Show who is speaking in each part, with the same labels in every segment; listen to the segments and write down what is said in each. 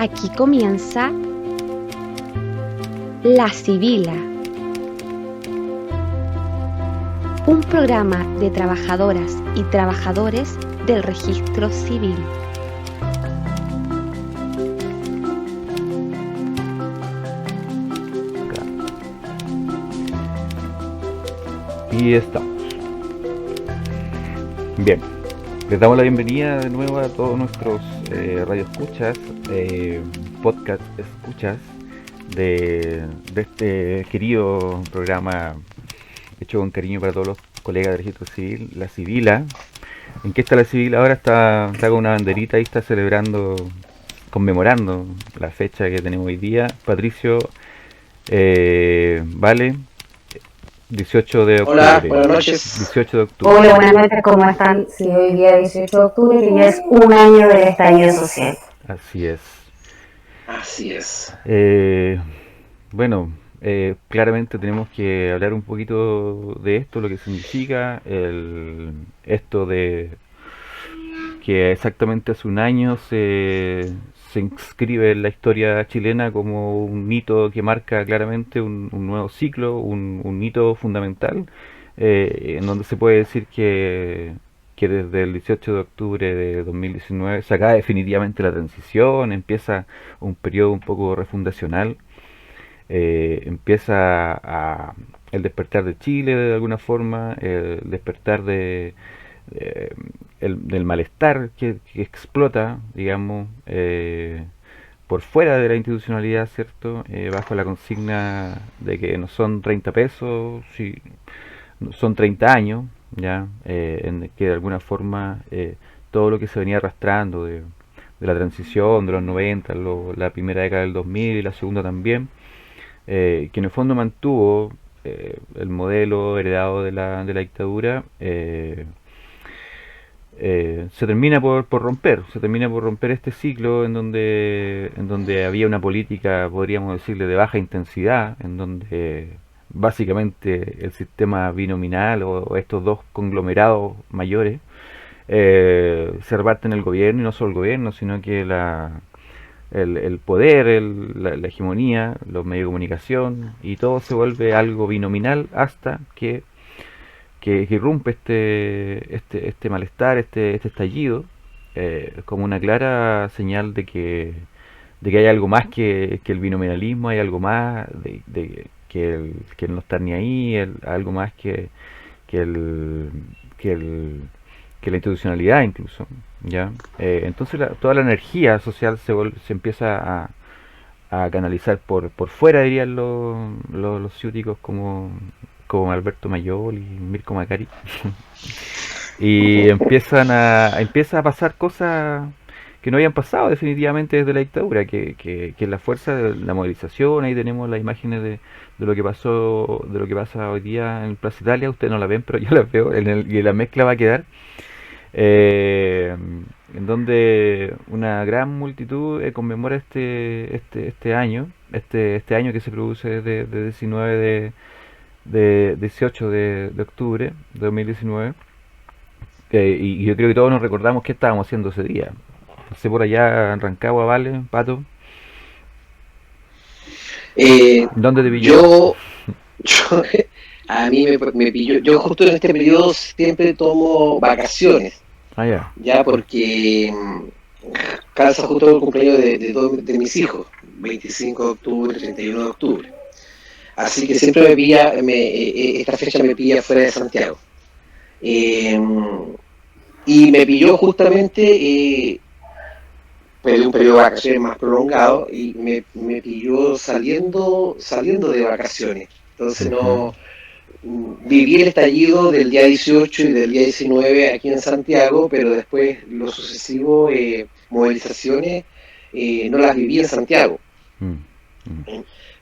Speaker 1: Aquí comienza La Sibila, un programa de trabajadoras y trabajadores del registro civil.
Speaker 2: Y estamos. Bien, les damos la bienvenida de nuevo a todos nuestros radioescuchas, podcast escuchas de este querido programa hecho con cariño para todos los colegas del registro civil, La Sibila. ¿En qué está La Sibila ahora? Está con una banderita y está celebrando, conmemorando la fecha que tenemos hoy día. Patricio, vale. 18 de octubre.
Speaker 3: Hola, buenas noches.
Speaker 2: 18 de octubre.
Speaker 4: Hola, buenas noches, ¿cómo están? Sí, hoy día 18 de octubre, que ya es un año del estallido social.
Speaker 2: Así es.
Speaker 3: Así es.
Speaker 2: Bueno, claramente tenemos que hablar un poquito de esto, lo que significa esto de que exactamente hace un año se inscribe en la historia chilena como un hito que marca claramente un nuevo ciclo, un hito fundamental, en donde se puede decir que desde el 18 de octubre de 2019 se acaba definitivamente la transición, empieza un periodo un poco refundacional, el despertar de Chile de alguna forma, el despertar del malestar que explota, digamos, por fuera de la institucionalidad, ¿cierto? Bajo la consigna de que no son 30 pesos, sí, son 30 años, ¿ya? En que de alguna forma todo lo que se venía arrastrando de la transición, de los 90, la primera década del 2000 y la segunda también, que en el fondo mantuvo el modelo heredado de la dictadura, se termina por romper este ciclo en donde había una política, podríamos decirle, de baja intensidad, en donde básicamente el sistema binominal o estos dos conglomerados mayores se reparten el gobierno, y no solo el gobierno, sino que el poder, la hegemonía, los medios de comunicación, y todo se vuelve algo binominal hasta que irrumpe este malestar, este estallido, como una clara señal de que hay algo más que el binominalismo, hay algo más que el no estar ni ahí, algo más que el, que el que la institucionalidad incluso, ¿ya? Entonces toda la energía social se empieza a canalizar por fuera, dirían los ciúticos como Alberto Mayol y Mirko Macari. Y empieza a pasar cosas que no habían pasado definitivamente desde la dictadura, que la fuerza de la movilización. Ahí tenemos las imágenes de lo que pasó, de lo que pasa hoy día en Plaza Italia. Ustedes no la ven, pero yo la veo, y la mezcla va a quedar, en donde una gran multitud conmemora este año, este año que se produce de 18 de octubre de 2019, y yo creo que todos nos recordamos qué estábamos haciendo ese día. No sé, por allá en Rancagua, ¿vale, Pato? ¿Dónde te pilló?
Speaker 3: A mí me pilló. Yo justo en este periodo siempre tomo vacaciones.
Speaker 2: Ya.
Speaker 3: Ya, porque calza justo el cumpleaños de mis hijos, 25 de octubre, 31 de octubre. Así que siempre esta fecha me pilla fuera de Santiago. Y me pilló justamente, pedí un periodo de vacaciones más prolongado, y me pilló saliendo de vacaciones. Entonces no viví el estallido del día 18 y del día 19 aquí en Santiago, pero después los sucesivos movilizaciones no las viví en Santiago.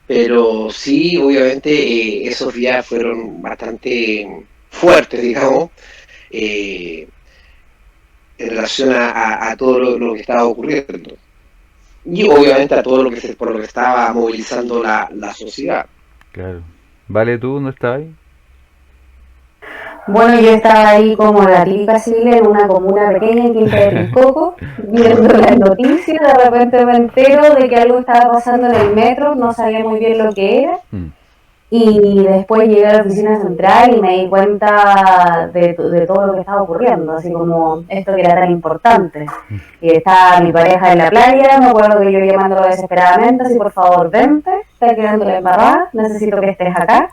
Speaker 3: Pero sí, obviamente esos días fueron bastante fuertes, digamos, en relación a todo lo que estaba ocurriendo. Y obviamente a todo por lo que estaba movilizando la sociedad.
Speaker 2: Claro. ¿Vale, tú no estabas ahí?
Speaker 4: Bueno, yo estaba ahí como la típica civil en una comuna pequeña en Quinta de Texcoco, viendo las noticias, de repente me entero de que algo estaba pasando en el metro, no sabía muy bien lo que era,
Speaker 2: Mm.
Speaker 4: y después llegué a la oficina central y me di cuenta de todo lo que estaba ocurriendo, así como esto que era tan importante. Y estaba mi pareja en la playa, me acuerdo que yo llamándolo desesperadamente, así por favor vente, está quedando la embarrada, necesito que estés acá.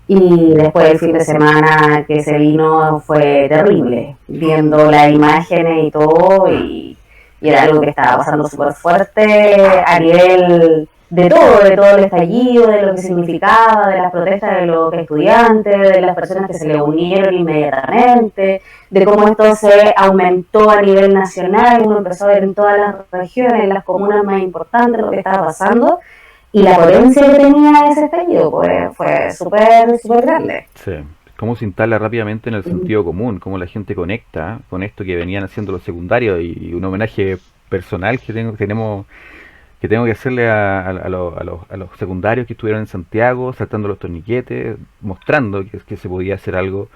Speaker 4: Y después el fin de semana que se vino fue terrible, viendo las imágenes y todo, y era algo que estaba pasando súper fuerte a nivel de todo el estallido, de lo que significaba, de las protestas de los estudiantes, de las personas que se le unieron inmediatamente, de cómo esto se aumentó a nivel nacional, uno empezó a ver en todas las regiones, en las comunas más importantes lo que estaba pasando. Y la potencia que tenía ese estallido pues, fue súper súper grande.
Speaker 2: Sí. Cómo se instala rápidamente en el sentido común, cómo la gente conecta con esto que venían haciendo los secundarios y un homenaje personal que tengo que hacerle a los secundarios que estuvieron en Santiago, saltando los torniquetes, mostrando que se podía hacer algo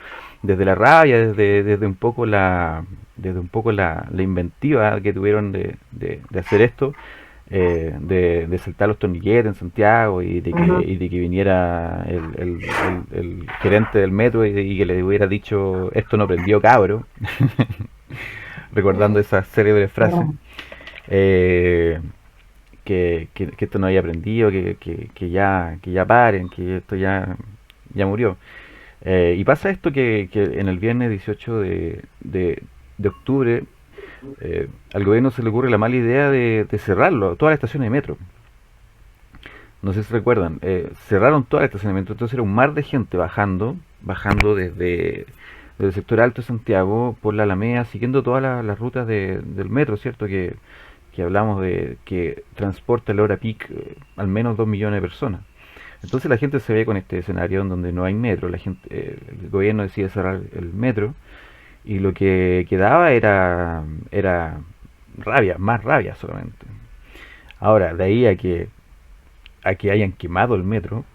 Speaker 2: desde la rabia, desde un poco la inventiva que tuvieron de hacer esto, de saltar los torniquetes en Santiago y de que viniera el gerente del metro y que le hubiera dicho esto no prendió cabro, recordando esa célebre frase. Eh, que esto no había aprendido, que ya paren, que esto ya murió. Y pasa esto que en el viernes 18 de octubre al gobierno se le ocurre la mala idea de cerrarlo, todas las estaciones de metro. No sé si recuerdan, cerraron todas las estaciones de metro, entonces era un mar de gente bajando desde el sector alto de Santiago por la Alameda, siguiendo todas las rutas del metro, ¿cierto? Que hablamos de que transporta a la hora peak al menos 2 millones de personas. Entonces la gente se ve con este escenario en donde no hay metro, el gobierno decide cerrar el metro y lo que quedaba era rabia, más rabia solamente. Ahora, de ahí a que hayan quemado el metro,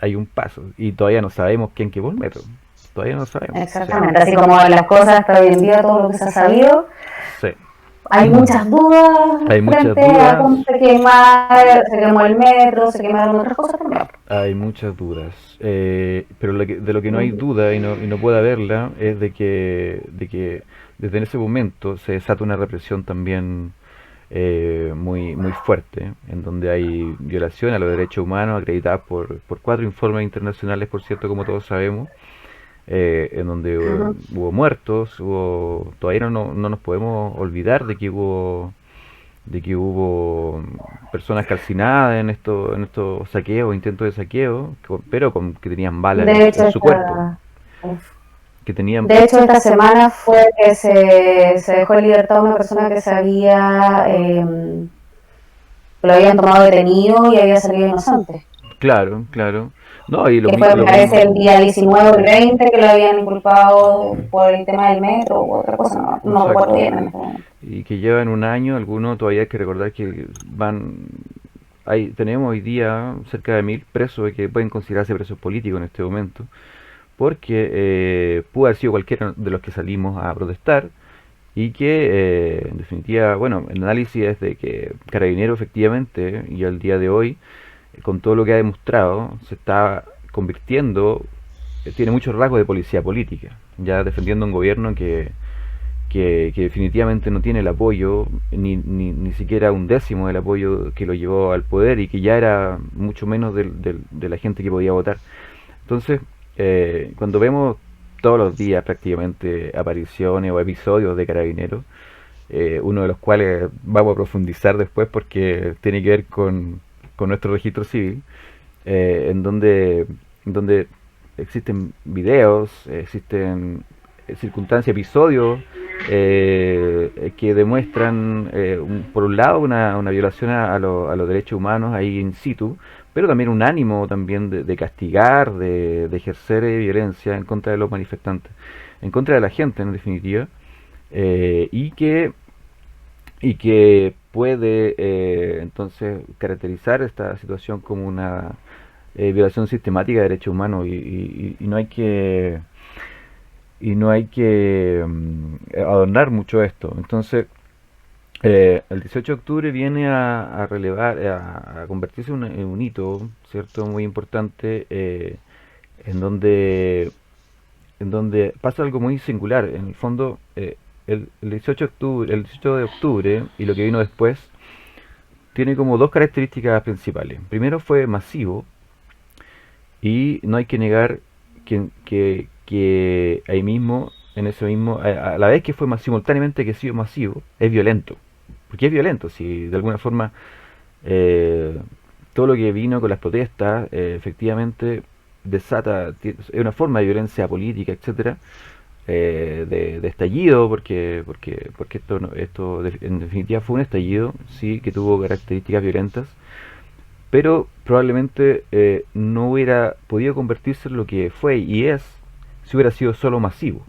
Speaker 2: hay un paso y todavía no sabemos quién quemó el metro. Todavía no sabemos.
Speaker 4: Exactamente, así como las cosas hasta hoy en día, todo lo que se ha sabido.
Speaker 2: Sí.
Speaker 4: Hay muchas dudas frente a cómo se quemó el metro, se quemaron otras cosas también.
Speaker 2: Hay muchas dudas, pero de lo que no hay duda y no puede haberla es de que desde ese momento se desata una represión también muy fuerte, en donde hay violación a los derechos humanos acreditadas por 4 informes internacionales, por cierto, como todos sabemos. En donde hubo muertos, todavía no nos podemos olvidar de que hubo personas calcinadas en estos saqueos, intentos de saqueo, pero que tenían balas en su cuerpo.
Speaker 4: De hecho, esta semana fue que se dejó en libertad a una persona que lo habían tomado detenido y había salido inocente.
Speaker 2: Claro. No, y
Speaker 4: que fue, me parece, el día 19 o el 20 que lo habían inculpado por el tema del metro u otra cosa, no recuerdo bien.
Speaker 2: Y que llevan un año, algunos todavía hay que recordar que tenemos hoy día cerca de 1000 presos que pueden considerarse presos políticos en este momento, porque pudo haber sido cualquiera de los que salimos a protestar y que en definitiva, bueno, el análisis es de que Carabineros efectivamente y al día de hoy con todo lo que ha demostrado, se está convirtiendo, tiene muchos rasgos de policía política, ya defendiendo un gobierno que definitivamente no tiene el apoyo, ni siquiera un décimo del apoyo que lo llevó al poder y que ya era mucho menos de la gente que podía votar. Entonces, cuando vemos todos los días prácticamente apariciones o episodios de Carabineros, uno de los cuales vamos a profundizar después porque tiene que ver con nuestro registro civil, en donde existen videos, existen circunstancias, episodios que demuestran, por un lado, una violación a los derechos humanos ahí in situ, pero también un ánimo también de castigar, de ejercer violencia en contra de los manifestantes, en contra de la gente en definitiva, y que puede entonces caracterizar esta situación como una violación sistemática de derechos humanos y no hay que y no hay que adornar mucho esto. Entonces, el 18 de octubre viene a relevar, a convertirse en un hito, ¿cierto? Muy importante, en donde, en donde pasa algo muy singular. En el fondo, el 18 de octubre, el 18 de octubre y lo que vino después tiene como dos características principales. Primero, fue masivo, y no hay que negar que ahí mismo, en ese mismo, a la vez que fue más simultáneamente que ha sido masivo, es violento. Porque es violento, si de alguna forma eh, todo lo que vino con las protestas efectivamente desata, es una forma de violencia política, etcétera, de estallido, porque esto, en definitiva fue un estallido, sí, que tuvo características violentas, pero probablemente no hubiera podido convertirse en lo que fue y es si hubiera sido solo masivo.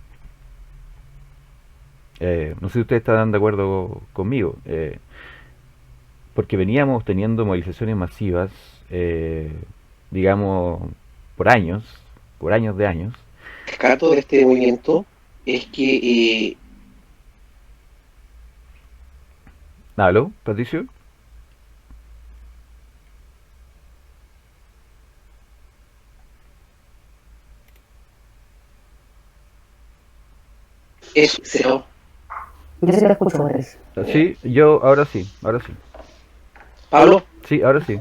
Speaker 2: No sé si ustedes están de acuerdo conmigo, porque veníamos teniendo movilizaciones masivas, eh, digamos, por años, por años de años.
Speaker 3: Rescato de este movimiento es que
Speaker 2: ¿Aló, Patricio?
Speaker 3: es cero.
Speaker 4: Yo sí te escucho, Patricio.
Speaker 2: Sí, yo ahora sí, ahora sí.
Speaker 3: Pablo,
Speaker 2: Sí, ahora sí.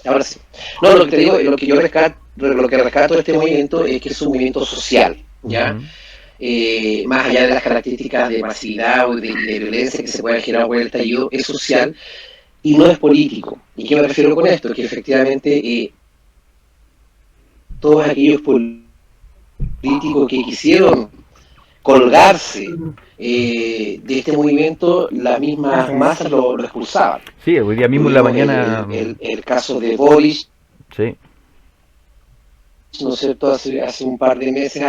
Speaker 3: ahora sí. No, lo que te digo, lo que rescato de este movimiento es que es un movimiento social, ¿ya?
Speaker 2: Ujú.
Speaker 3: Más allá de las características de masividad o de violencia que se puede generar por el estallido, es social y no es político. ¿Y qué me refiero con esto? Que efectivamente todos aquellos políticos que quisieron colgarse de este movimiento, las mismas
Speaker 4: Así es.
Speaker 3: masas lo expulsaban.
Speaker 2: Sí, hoy día mismo en la
Speaker 3: Tuvimos
Speaker 2: mañana,
Speaker 3: el caso de Boris,
Speaker 2: sí,
Speaker 3: ¿no es cierto?, hace un par de meses,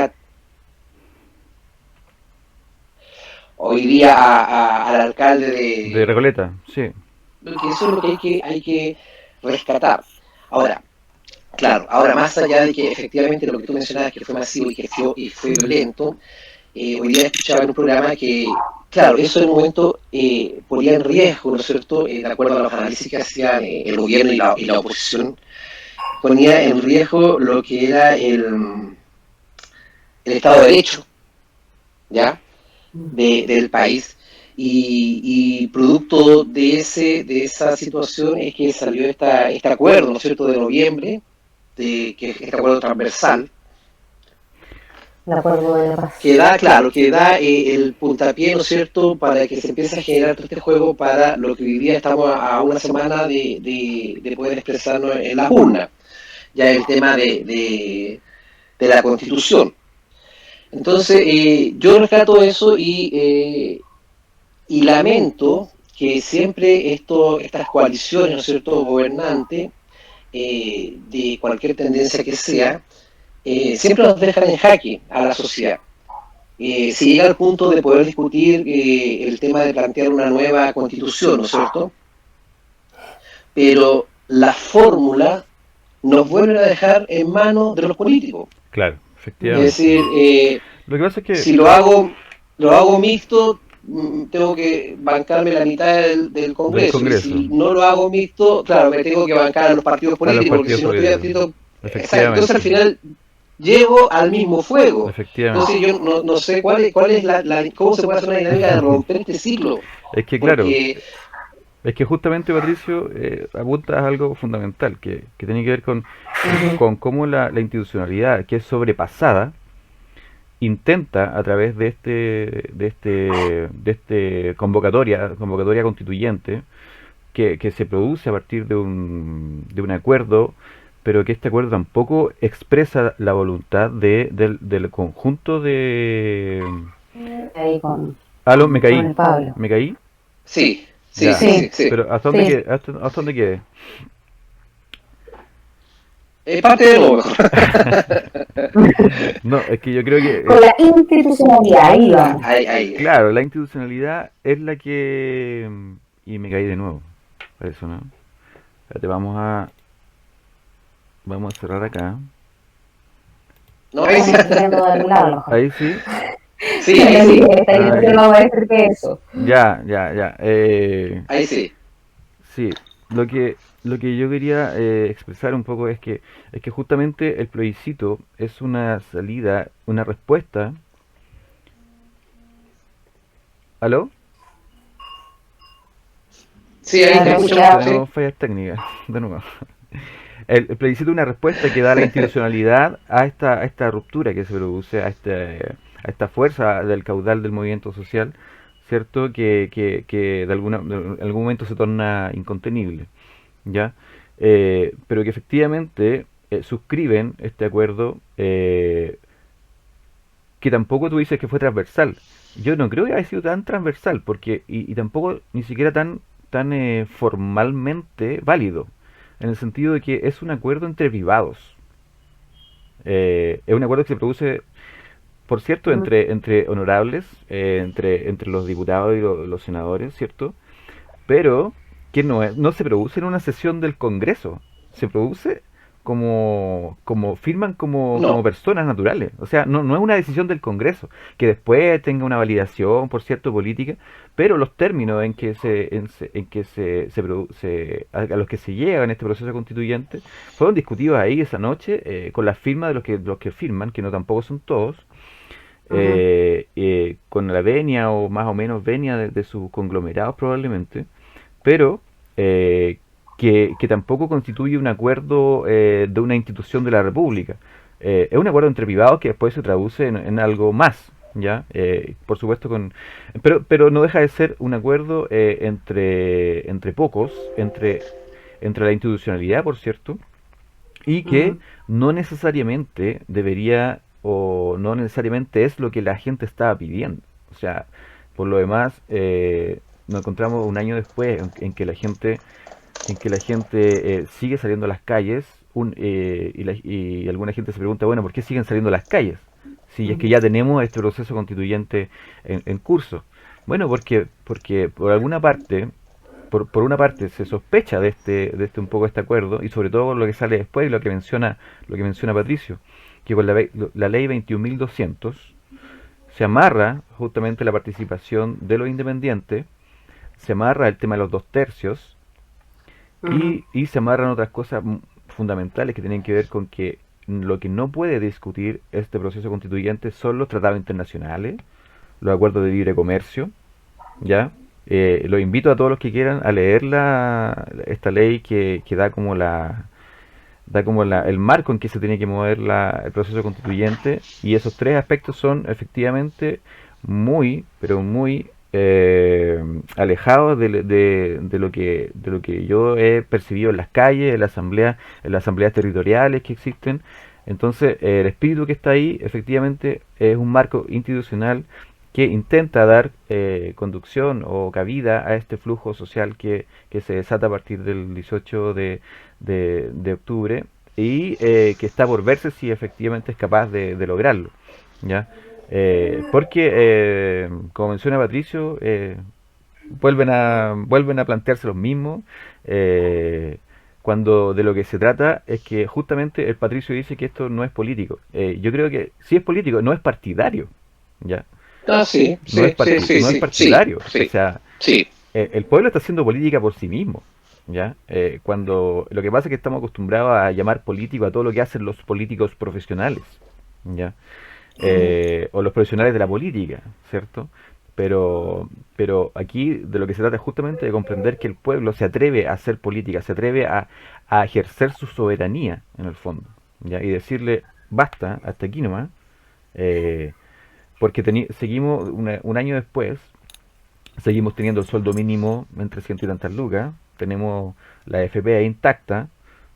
Speaker 3: hoy día al alcalde
Speaker 2: de
Speaker 3: de...
Speaker 2: Recoleta, sí.
Speaker 3: Porque eso es lo que hay que rescatar. Ahora, claro, ahora más allá de que efectivamente lo que tú mencionabas, que fue masivo y fue violento, hoy día escuchaba en un programa que, claro, eso en un momento ponía en riesgo, ¿no es cierto?, de acuerdo a los análisis que hacía el gobierno y la oposición, ponía en riesgo lo que era el Estado de Derecho, ¿ya?, del país. Y producto de esa situación es que salió este acuerdo, ¿no es cierto?, de noviembre, que es este acuerdo transversal,
Speaker 4: De acuerdo de paz.
Speaker 3: que da, claro, que da el puntapié, ¿no es cierto?, para que se empiece a generar todo este juego para lo que hoy día estamos a una semana de poder expresarnos en las urnas, ya el tema de la Constitución. Entonces, yo rescato eso y lamento que siempre estas coaliciones, ¿no es cierto?, gobernantes, de cualquier tendencia que sea, siempre nos dejan en jaque a la sociedad. Se llega al punto de poder discutir el tema de plantear una nueva constitución, ¿no es cierto? Pero la fórmula nos vuelven a dejar en manos de los políticos.
Speaker 2: Claro,
Speaker 3: Es
Speaker 2: efectivamente.
Speaker 3: decir,
Speaker 2: Lo que pasa es que,
Speaker 3: si lo hago mixto, tengo que bancarme la mitad del
Speaker 2: del
Speaker 3: Congreso. Y
Speaker 2: Congreso,
Speaker 3: si no lo hago mixto, claro, me tengo que bancar a los partidos
Speaker 2: a los
Speaker 3: políticos, porque
Speaker 2: partidos
Speaker 3: si no estoy
Speaker 2: políticos,
Speaker 3: adscrito. Exacto. Entonces al
Speaker 2: efectivamente,
Speaker 3: final llego al mismo fuego.
Speaker 2: efectivamente.
Speaker 3: Entonces yo no sé cuál es cómo se puede hacer una dinámica de romper este ciclo.
Speaker 2: Es que claro,
Speaker 3: Porque
Speaker 2: es que justamente Patricio apunta a algo fundamental que tiene que ver con cómo la institucionalidad, que es sobrepasada, intenta a través de este convocatoria constituyente que se produce a partir de un acuerdo, pero que este acuerdo tampoco expresa la voluntad del conjunto de...
Speaker 4: Ahí con,
Speaker 2: Aló, me
Speaker 4: con
Speaker 2: caí,
Speaker 4: el Pablo.
Speaker 2: me caí,
Speaker 3: sí, sí,
Speaker 2: ya,
Speaker 3: sí, sí,
Speaker 4: Sí,
Speaker 3: sí.
Speaker 2: pero ¿hasta dónde
Speaker 4: sí.
Speaker 2: quedé? ¿Hasta dónde quedé?
Speaker 3: Es parte de lo mejor.
Speaker 2: No, es que yo creo que,
Speaker 4: Con la institucionalidad, ahí vamos.
Speaker 3: Ahí.
Speaker 2: claro, la institucionalidad es la que... Y me caí de nuevo, eso, ¿no? Espérate, vamos a cerrar acá.
Speaker 3: No, ahí sí.
Speaker 4: Estamos yendo de algún lado, a lo mejor.
Speaker 2: Ahí sí.
Speaker 3: Sí, ahí sí.
Speaker 4: No voy a decir que eso.
Speaker 2: Ya.
Speaker 3: Ahí sí.
Speaker 2: Sí, lo que yo quería expresar un poco es que justamente el plebiscito es una salida, una respuesta. ¿Aló?
Speaker 3: Sí, ahí te escucho. Sí.
Speaker 2: Tenemos fallas técnicas, de nuevo. El plebiscito es una respuesta que da la institucionalidad a esta ruptura que se produce, a esta fuerza del caudal del movimiento social, ¿cierto? Que en algún momento se torna incontenible, ¿ya? Pero que efectivamente suscriben este acuerdo, que tampoco tú dices que fue transversal. Yo no creo que haya sido tan transversal, porque y tampoco ni siquiera tan formalmente válido, en el sentido de que es un acuerdo entre privados. Es un acuerdo que se produce, por cierto, entre honorables, entre los diputados y los senadores, ¿cierto? Pero que no se produce en una sesión del Congreso, se produce como firman como
Speaker 3: No.
Speaker 2: personas naturales. O sea, no es una decisión del Congreso, que después tenga una validación, por cierto, política, pero los términos en que a los que se llega en este proceso constituyente fueron discutidos ahí esa noche, con la firma de los que firman, que no tampoco son todos, con la venia o más o menos venia de sus conglomerados probablemente, pero que tampoco constituye un acuerdo de una institución de la República. Es un acuerdo entre privados que después se traduce en algo más, ¿ya? Por supuesto, pero no deja de ser un acuerdo entre pocos, entre la institucionalidad, por cierto, y que no necesariamente debería o no necesariamente es lo que la gente estaba pidiendo. O sea, por lo demás, nos encontramos un año después en que la gente sigue saliendo a las calles, y alguna gente se pregunta, bueno, ¿por qué siguen saliendo a las calles? Si es que ya tenemos este proceso constituyente en curso. Bueno, porque por alguna parte, por una parte se sospecha de un poco este acuerdo, y sobre todo lo que sale después, lo que menciona Patricio, que con la ley 21.200 se amarra justamente la participación de los independientes, se amarra el tema de los 2/3, y se amarran otras cosas fundamentales que tienen que ver con que lo que no puede discutir este proceso constituyente son los tratados internacionales, los acuerdos de libre comercio, ¿ya? Los invito a todos los que quieran a leer esta ley que da como el marco en que se tiene que mover el proceso constituyente, y esos tres aspectos son efectivamente muy, pero muy alejados de lo que yo he percibido en las calles, en las asambleas territoriales que existen. Entonces, el espíritu que está ahí efectivamente es un marco institucional que intenta dar conducción o cabida a este flujo social que se desata a partir del 18 de octubre, y que está por verse si efectivamente es capaz de lograrlo, ¿ya? Porque, como menciona Patricio, vuelven a plantearse los mismos, cuando de lo que se trata es que justamente el Patricio dice que esto no es político. Yo creo que sí es político, no es partidario, ¿ya?
Speaker 3: Sí,
Speaker 2: No es partidario.
Speaker 3: sí,
Speaker 2: O sea,
Speaker 3: sí.
Speaker 2: el pueblo está haciendo política por sí mismo, ¿ya? Cuando lo que pasa es que estamos acostumbrados a llamar político a todo lo que hacen los políticos profesionales, ¿ya? O los profesionales de la política, ¿cierto? Pero aquí de lo que se trata es justamente de comprender que el pueblo se atreve a hacer política, se atreve a ejercer su soberanía en el fondo, ¿ya? Y decirle, basta, hasta aquí nomás, porque seguimos un año después, seguimos teniendo el sueldo mínimo entre 100 y tantas lucas, tenemos la FP intacta,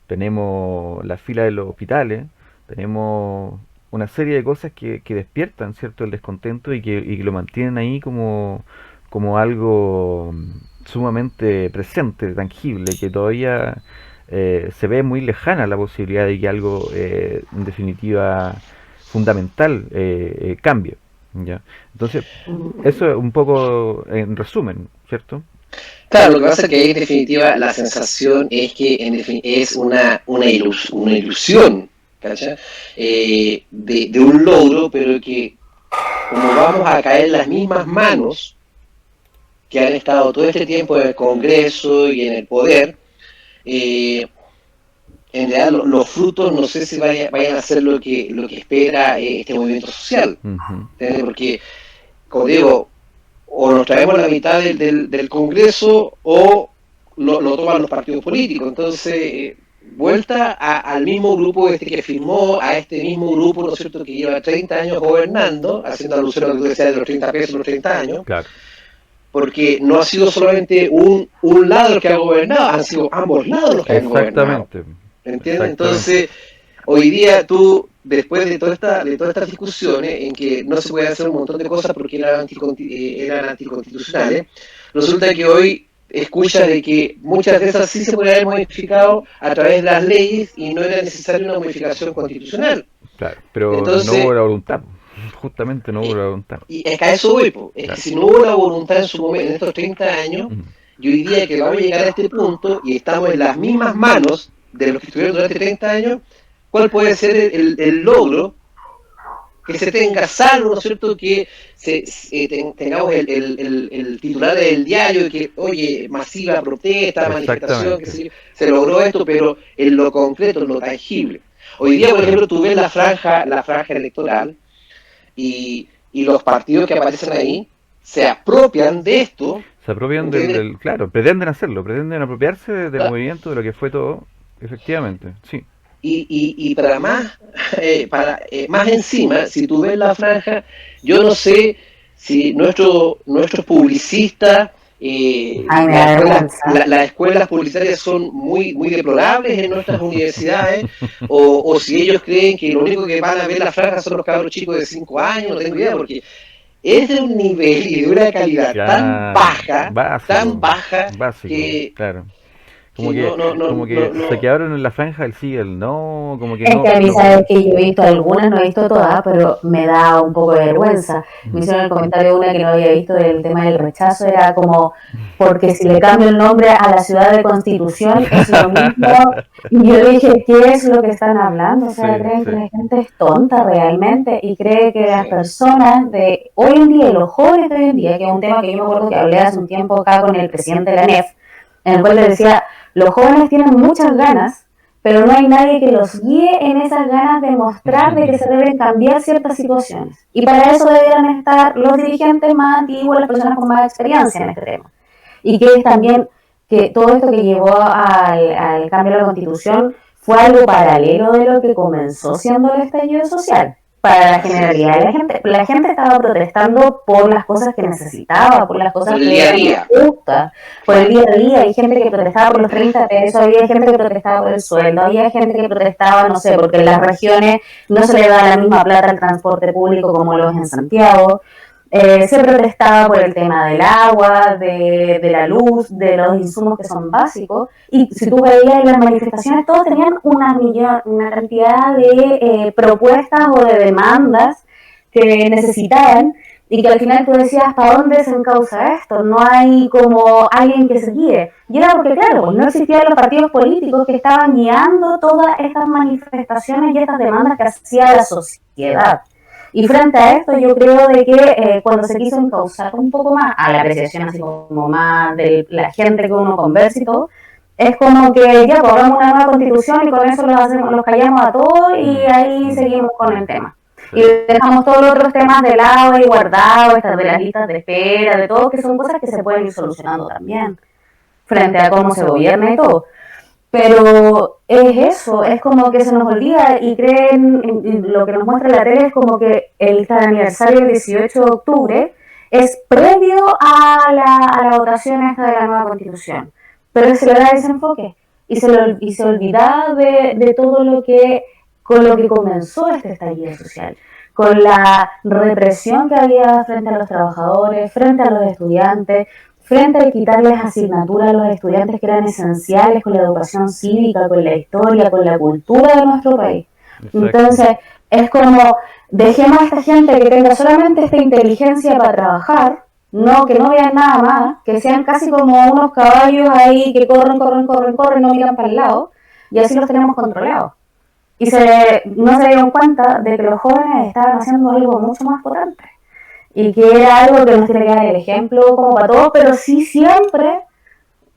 Speaker 2: tenemos la fila de los hospitales, tenemos una serie de cosas que despiertan, ¿cierto?, el descontento, y que lo mantienen ahí como algo sumamente presente, tangible, que todavía se ve muy lejana la posibilidad de que algo, en definitiva, fundamental, cambie, ¿ya? Entonces, eso es un poco en resumen, ¿cierto?
Speaker 3: Claro, lo que pasa es que ahí, en definitiva, la sensación es que es una ilusión ¿cachai? De un logro, pero que como vamos a caer en las mismas manos que han estado todo este tiempo en el Congreso y en el poder, en realidad los frutos no sé si vayan a ser lo que espera este movimiento social. ¿Entiendes? Porque, como digo, o nos traemos la mitad del Congreso o lo toman los partidos políticos. Entonces, vuelta al mismo grupo que firmó, a este mismo grupo, ¿no es cierto?, que lleva 30 años gobernando, haciendo alusión a lo que tú decías de los 30 pesos, los 30 años.
Speaker 2: Claro.
Speaker 3: Porque no ha sido solamente un lado el que ha gobernado, han sido ambos lados los que han gobernado. ¿Entiendes? Entonces, hoy día tú, después de todas estas discusiones en que no se puede hacer un montón de cosas porque eran anticonstitucionales, resulta que hoy escucha de que muchas de esas sí se pueden haber modificado a través de las leyes y no era necesaria una modificación constitucional.
Speaker 2: Claro, pero
Speaker 3: entonces,
Speaker 2: no hubo la voluntad. Justamente no hubo la voluntad.
Speaker 3: Y es que a eso voy, es que si no hubo la voluntad en su momento, en estos 30 años, yo diría que vamos a llegar a este punto y estamos en las mismas manos de los que estuvieron durante 30 años. ¿Cuál puede ser el logro que se tenga, salvo, ¿no es cierto?, que tengamos el titular del diario que, oye, masiva protesta, manifestación, que se logró esto, pero en lo concreto, en lo tangible. Hoy día, por ejemplo, tú ves la franja electoral y los partidos que aparecen ahí se apropian de esto.
Speaker 2: Se apropian claro, pretenden hacerlo, pretenden apropiarse del movimiento, de lo que fue todo, efectivamente, sí.
Speaker 3: Y para más encima, si tú ves la franja, yo no sé si nuestros publicistas, las escuelas publicitarias son muy deplorables en nuestras universidades, o si ellos creen que lo único que van a ver la franja son los cabros chicos de 5 años, no tengo idea, porque es de un nivel y de una calidad tan baja,
Speaker 2: básico,
Speaker 3: que...
Speaker 2: Claro. Como que se quedaron en la franja del sí y el no, como que
Speaker 4: es
Speaker 2: no.
Speaker 4: que a mí, sabes que yo he visto algunas, no he visto todas, pero me da un poco de vergüenza. Me hicieron el comentario una que no había visto del tema del rechazo, era como, porque si le cambio el nombre a la ciudad de Constitución es lo mismo. Y yo dije, ¿qué es lo que están hablando? O sea, creen que la gente es tonta realmente y cree que las personas de hoy en día, y los jóvenes de hoy en día, que es un tema que yo me acuerdo que hablé hace un tiempo acá con el presidente de la NEF, en el cual le decía, los jóvenes tienen muchas ganas, pero no hay nadie que los guíe en esas ganas de mostrar de que se deben cambiar ciertas situaciones. Y para eso debieran estar los dirigentes más antiguos, las personas con más experiencia en este tema. Y que es también que todo esto que llevó al cambio de la Constitución fue algo paralelo de lo que comenzó siendo el estallido social. Para la generalidad de la gente. La gente estaba protestando por las cosas que necesitaba, por las cosas que eran justas, por el día a día. Hay gente que protestaba por los 30 pesos, había gente que protestaba por el sueldo, había gente que protestaba, no sé, porque en las regiones no se le da la misma plata al transporte público como lo es en Santiago. Se protestaba por el tema del agua, de la luz, de los insumos que son básicos, y si tú veías en las manifestaciones, todos tenían una cantidad de propuestas o de demandas que necesitaban, y que al final tú decías, ¿para dónde se encausa esto? No hay como alguien que se guíe. Y era porque, claro, no existían los partidos políticos que estaban guiando todas estas manifestaciones y estas demandas que hacía la sociedad. Y frente a esto yo creo de que cuando se quiso encauzar un poco más a la apreciación así como más de la gente que uno conversa y todo, es como que ya hagamos una nueva constitución y con eso los callamos a todos y ahí seguimos con el tema. Y dejamos todos los otros temas de lado y guardados, estas de las listas de espera, de todo, que son cosas que se pueden ir solucionando también, frente a cómo se gobierna y todo. Pero es eso, es como que se nos olvida y creen, lo que nos muestra la tele es como que el aniversario del 18 de octubre es previo a la votación esta de la nueva Constitución. Pero se le da ese enfoque y se olvida de todo lo que, con lo que comenzó este estallido social, con la represión que había frente a los trabajadores, frente a los estudiantes, frente a quitarles asignaturas a los estudiantes que eran esenciales con la educación cívica, con la historia, con la cultura de nuestro país. Exacto. Entonces, es como, dejemos a esta gente que tenga solamente esta inteligencia para trabajar, no que no vean nada más, que sean casi como unos caballos ahí que corren, no miran para el lado, y así los tenemos controlados. no se dieron cuenta de que los jóvenes estaban haciendo algo mucho más potente y que era algo que nos tiene que dar el ejemplo como para todos, pero sí siempre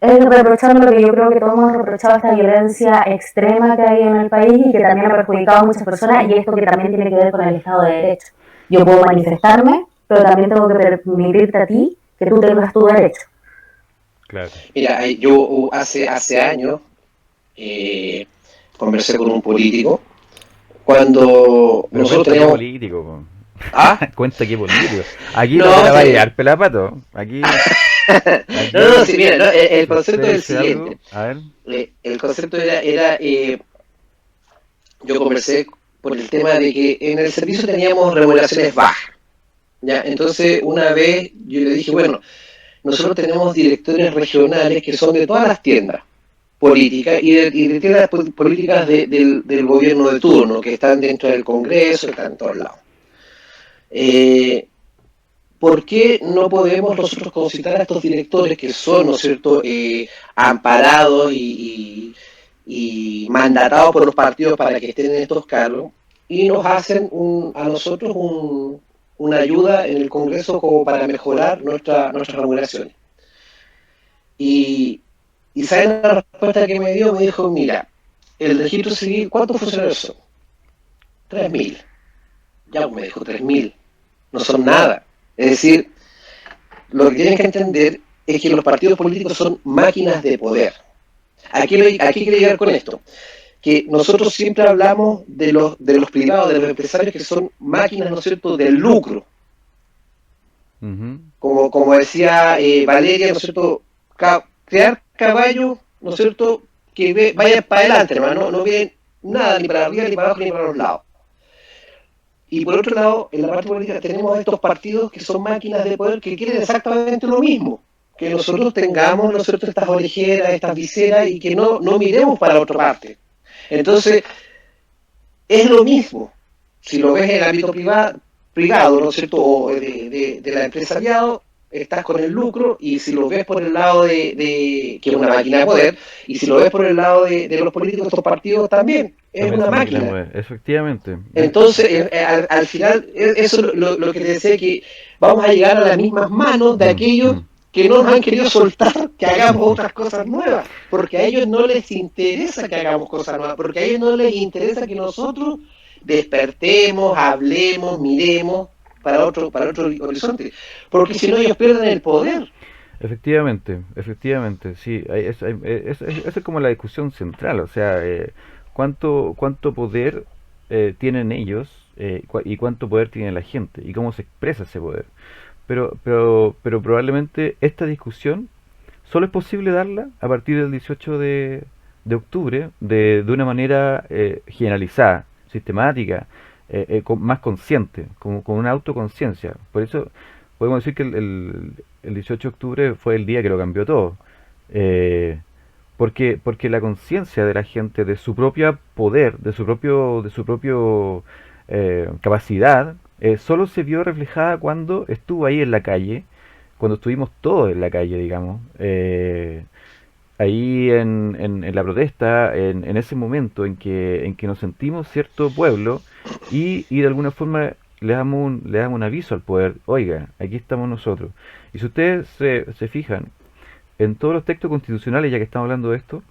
Speaker 4: reprochando lo que yo creo que todos hemos reprochado, esta violencia extrema que hay en el país y que también ha perjudicado a muchas personas, y esto que también tiene que ver con el Estado de Derecho. Yo puedo manifestarme, pero también tengo que permitirte a ti que tú tengas tu derecho.
Speaker 2: Claro.
Speaker 3: Mira, yo hace años conversé con un político cuando
Speaker 2: Pero
Speaker 3: nosotros
Speaker 2: cuenta qué
Speaker 3: teníamos...
Speaker 2: político, po.
Speaker 3: ¿Ah?
Speaker 2: Cuenta qué político. Aquí
Speaker 3: No,
Speaker 2: no te la va a
Speaker 3: sí.
Speaker 2: llevar pelapato. Aquí
Speaker 3: No, sí, mira, el
Speaker 2: si
Speaker 3: concepto
Speaker 2: usted
Speaker 3: es el
Speaker 2: dice algo,
Speaker 3: siguiente.
Speaker 2: a ver,
Speaker 3: El concepto era yo conversé por el tema de que en el servicio teníamos remuneraciones bajas. ¿Ya? Entonces, una vez yo le dije, bueno, nosotros tenemos directores regionales que son de todas las tiendas políticas y de tiendas políticas del gobierno de turno, que están dentro del Congreso, que están en todos lados. ¿Por qué no podemos nosotros consultar a estos directores que son, ¿no es cierto?, amparados y mandatados por los partidos para que estén en estos cargos y nos hacen a nosotros una ayuda en el Congreso como para mejorar nuestras remuneraciones? Y ¿saben la respuesta que me dio? Me dijo, mira, el registro civil, ¿cuántos funcionarios son? 3.000. Ya me dijo, 3.000. No son nada. Es decir, lo que tienen que entender es que los partidos políticos son máquinas de poder. ¿A qué quiero llegar con esto? Que nosotros siempre hablamos de los privados, de los empresarios que son máquinas, ¿no es cierto?, del lucro. Como decía Valeria, ¿no es cierto?, crear caballos, ¿no es cierto?, que vayan para adelante, hermano, no vienen nada, ni para arriba, ni para abajo, ni para los lados. Y por otro lado, en la parte política tenemos estos partidos que son máquinas de poder que quieren exactamente lo mismo, que nosotros tengamos, ¿no es cierto?, estas orejeras, estas viseras y que no miremos para otra parte. Entonces, es lo mismo. Si lo ves en el ámbito privado, ¿no es cierto?, o del empresariado, estás con el lucro, y si lo ves por el lado que es una máquina de poder, y si lo ves por el lado de los políticos, estos partidos también, es
Speaker 2: también
Speaker 3: una
Speaker 2: son
Speaker 3: máquina.
Speaker 2: máquinas, efectivamente.
Speaker 3: Entonces, al final, eso es lo que te decía, que vamos a llegar a las mismas manos de aquellos que no nos han querido soltar que hagamos otras cosas nuevas, porque a ellos no les interesa que hagamos cosas nuevas, porque a ellos no les interesa que nosotros despertemos, hablemos, miremos para otro horizonte, porque si no ellos pierden el poder.
Speaker 2: Efectivamente, sí, esa es como la discusión central, o sea, cuánto poder tienen ellos y cuánto poder tiene la gente y cómo se expresa ese poder. Pero probablemente esta discusión solo es posible darla a partir del 18 de octubre de una manera generalizada, sistemática, más consciente, con una autoconciencia. Por eso podemos decir que el 18 de octubre fue el día que lo cambió todo. Porque la conciencia de la gente, de su propio poder, de su propio capacidad, solo se vio reflejada cuando estuvo ahí en la calle, cuando estuvimos todos en la calle, digamos, ahí en la protesta, en ese momento en que nos sentimos cierto pueblo y de alguna forma le damos un aviso al poder, oiga, aquí estamos nosotros. Y si ustedes se fijan, en todos los textos constitucionales, ya que estamos hablando de esto,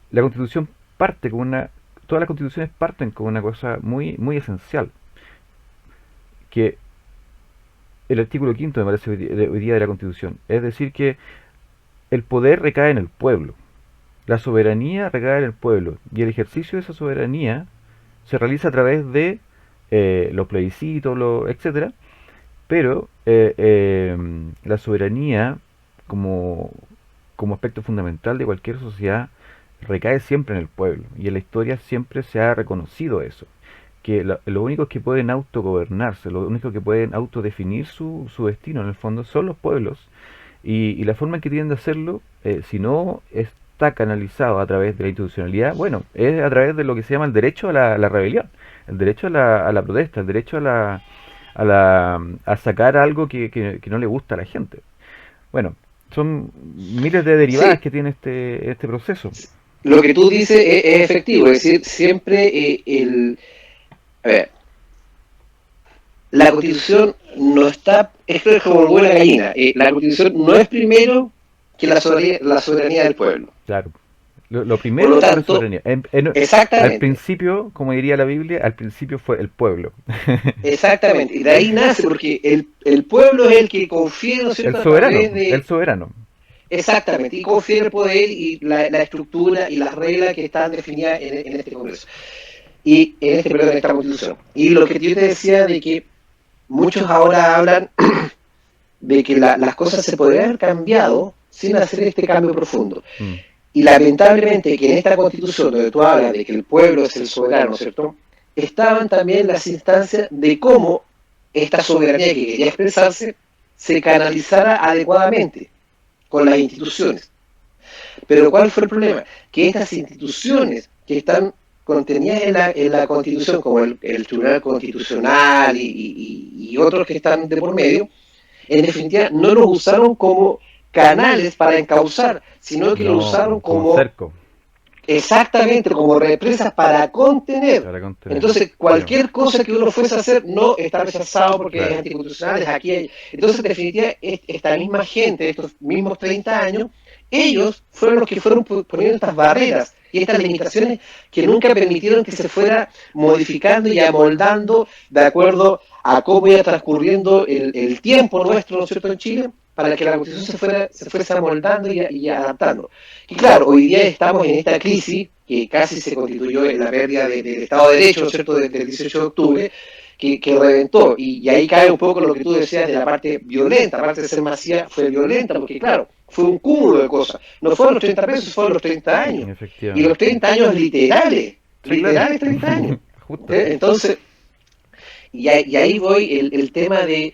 Speaker 2: la Constitución parte todas las constituciones parten con una cosa muy, muy esencial, que el artículo 5 me parece hoy día de la Constitución, es decir que el poder recae en el pueblo, la soberanía recae en el pueblo, y el ejercicio de esa soberanía se realiza a través de los plebiscitos, etcétera, pero la soberanía como aspecto fundamental de cualquier sociedad recae siempre en el pueblo, y en la historia siempre se ha reconocido eso, que los únicos que pueden autogobernarse, los únicos que pueden autodefinir su destino en el fondo son los pueblos, y la forma en que tienen de hacerlo, si no está canalizado a través de la institucionalidad, bueno, es a través de lo que se llama el derecho a la rebelión, el derecho a la protesta, el derecho a sacar algo que no le gusta a la gente. Bueno, son miles de derivadas
Speaker 3: Sí.
Speaker 2: que tiene este proceso.
Speaker 3: lo que tú dices es efectivo, es decir, siempre a ver, la Constitución no está, esto es como el huevo y la gallina, la Constitución no es primero que la soberanía del pueblo.
Speaker 2: Claro. Lo
Speaker 3: Por
Speaker 2: primero
Speaker 3: lo
Speaker 2: es la
Speaker 3: tanto,
Speaker 2: soberanía. Al
Speaker 3: exactamente,
Speaker 2: principio, como diría la Biblia, al principio fue el pueblo.
Speaker 3: exactamente, y de ahí nace porque el pueblo es el que confía, ¿no es
Speaker 2: El
Speaker 3: cierto?, a
Speaker 2: soberano,
Speaker 3: través
Speaker 2: el
Speaker 3: de,
Speaker 2: soberano.
Speaker 3: exactamente, y confía en el poder y la estructura y las reglas que están definidas en este Congreso, y en este periodo de esta Constitución. Y lo que yo te decía de que muchos ahora hablan de que las cosas se podrían haber cambiado sin hacer este cambio profundo.
Speaker 2: Mm,
Speaker 3: Y lamentablemente que en esta Constitución donde tú hablas de que el pueblo es el soberano, ¿cierto? Estaban también las instancias de cómo esta soberanía que quería expresarse se canalizara adecuadamente con las instituciones. Pero ¿cuál fue el problema? Que estas instituciones que están contenidas en la Constitución, como el Tribunal Constitucional y otros que están de por medio, en definitiva no los usaron como canales para encauzar, sino que lo
Speaker 2: no,
Speaker 3: usaron
Speaker 2: como
Speaker 3: como
Speaker 2: cerco
Speaker 3: exactamente como represas para contener.
Speaker 2: para contener.
Speaker 3: Entonces,
Speaker 2: Claro,
Speaker 3: cualquier cosa que uno fuese a hacer no está rechazado porque es
Speaker 2: claro.
Speaker 3: anticonstitucional, es aquí. Entonces, en definitiva, esta misma gente, estos mismos 30 años, ellos fueron los que fueron poniendo estas barreras y estas limitaciones que nunca permitieron que se fuera modificando y amoldando de acuerdo a cómo iba transcurriendo el tiempo nuestro, ¿no es cierto?, en Chile, para que la Constitución se fuese amoldando y adaptando. Y claro, hoy día estamos en esta crisis que casi se constituyó en la pérdida del Estado de Derecho, ¿no es cierto?, del 18 de octubre, que reventó. Y ahí cae un poco lo que tú decías de la parte violenta, aparte de ser masiva, fue violenta, porque claro, fue un cúmulo de cosas. No fueron los 30 pesos, fueron los 30 años. Y los
Speaker 2: Efectivamente.
Speaker 3: 30 años literales,
Speaker 2: Sí, claro.
Speaker 3: literales 30 años.
Speaker 2: Justo.
Speaker 3: Entonces, y ahí voy el tema de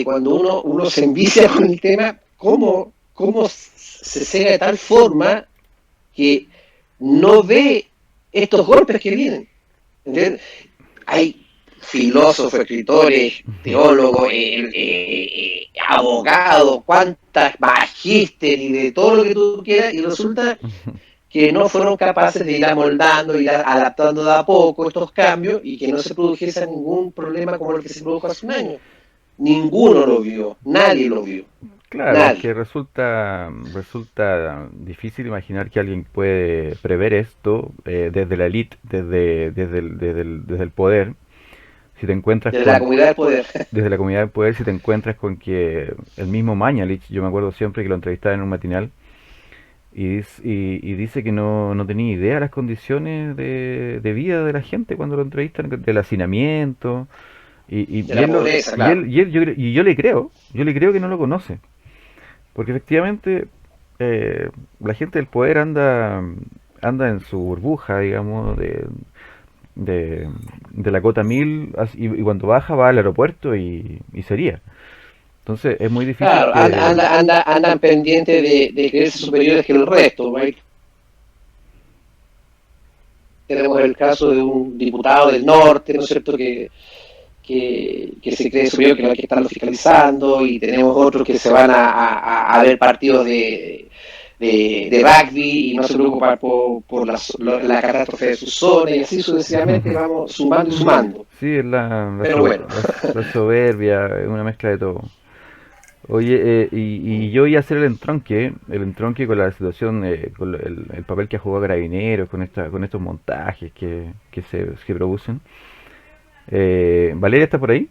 Speaker 3: cuando uno se envicia con el tema, cómo se cega de tal forma que no ve estos golpes que vienen. ¿Entiendes? Hay filósofos, escritores, teólogos, abogados, cuantas magíster y de todo lo que tú quieras, y resulta que no fueron capaces de ir amoldando, ir adaptando de a poco estos cambios y que no se produjese ningún problema como el que se produjo hace un año. Ninguno lo vio, nadie lo vio,
Speaker 2: Claro, es que
Speaker 3: nadie.
Speaker 2: resulta difícil imaginar que alguien puede prever esto desde la élite, desde el poder. Si te encuentras
Speaker 3: Desde la comunidad del poder.
Speaker 2: desde la comunidad del poder, si te encuentras con que el mismo Mañalich, yo me acuerdo siempre que lo entrevistaba en un matinal, y dice que no tenía idea de las condiciones de vida de la gente cuando lo entrevistan, del hacinamiento,
Speaker 3: De la pobreza, claro.
Speaker 2: yo le creo que no lo conoce. Porque efectivamente la gente del poder anda en su burbuja, digamos, de la cota 1000 y cuando baja va al aeropuerto y sería. Entonces es muy difícil
Speaker 3: Claro,
Speaker 2: que...
Speaker 3: andan pendientes de creerse superiores que el resto. Ahí tenemos el caso de un diputado del norte, ¿no es cierto?, que se cree superior, que no hay que estarlo fiscalizando, y tenemos otros que se van a ver partidos de rugby y no se preocupan por la catástrofe de sus zonas, y así sucesivamente vamos sumando y sumando.
Speaker 2: Sí, es
Speaker 3: Pero bueno,
Speaker 2: la soberbia, es una mezcla de todo. Oye, y yo iba a hacer el entronque con la situación, con el papel que ha jugado Carabineros, con estos montajes que producen. ¿Valeria está por ahí?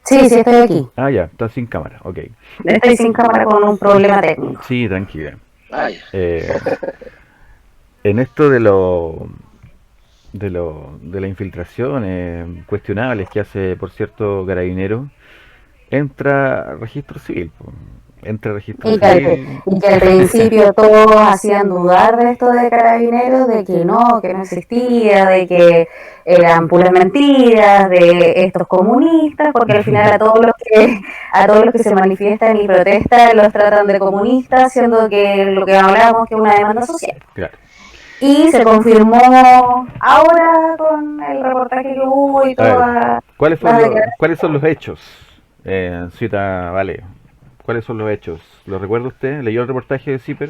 Speaker 4: Sí, sí, estoy aquí.
Speaker 2: Ah, ya, está sin cámara, ok.
Speaker 4: Estoy sin cámara con un problema técnico.
Speaker 2: Sí, tranquila.
Speaker 3: vaya.
Speaker 2: Eh, en esto de las infiltraciones cuestionables que hace, por cierto, Carabineros, entra registro civil, po. Entra registro civil.
Speaker 4: Y que al principio todos hacían dudar de esto de Carabineros, de que no existía, de que eran puras mentiras, de estos comunistas, porque al final a todos los que se manifiestan y protestan los tratan de comunistas, siendo que lo que hablábamos que es una demanda social.
Speaker 2: Claro.
Speaker 4: Y se confirmó ahora con el reportaje que hubo y
Speaker 2: A ver,
Speaker 4: toda
Speaker 2: ¿cuáles son los hechos? Cita, vale. ¿Cuáles son los hechos? ¿Lo recuerda usted? ¿Leyó el reportaje de CIPER?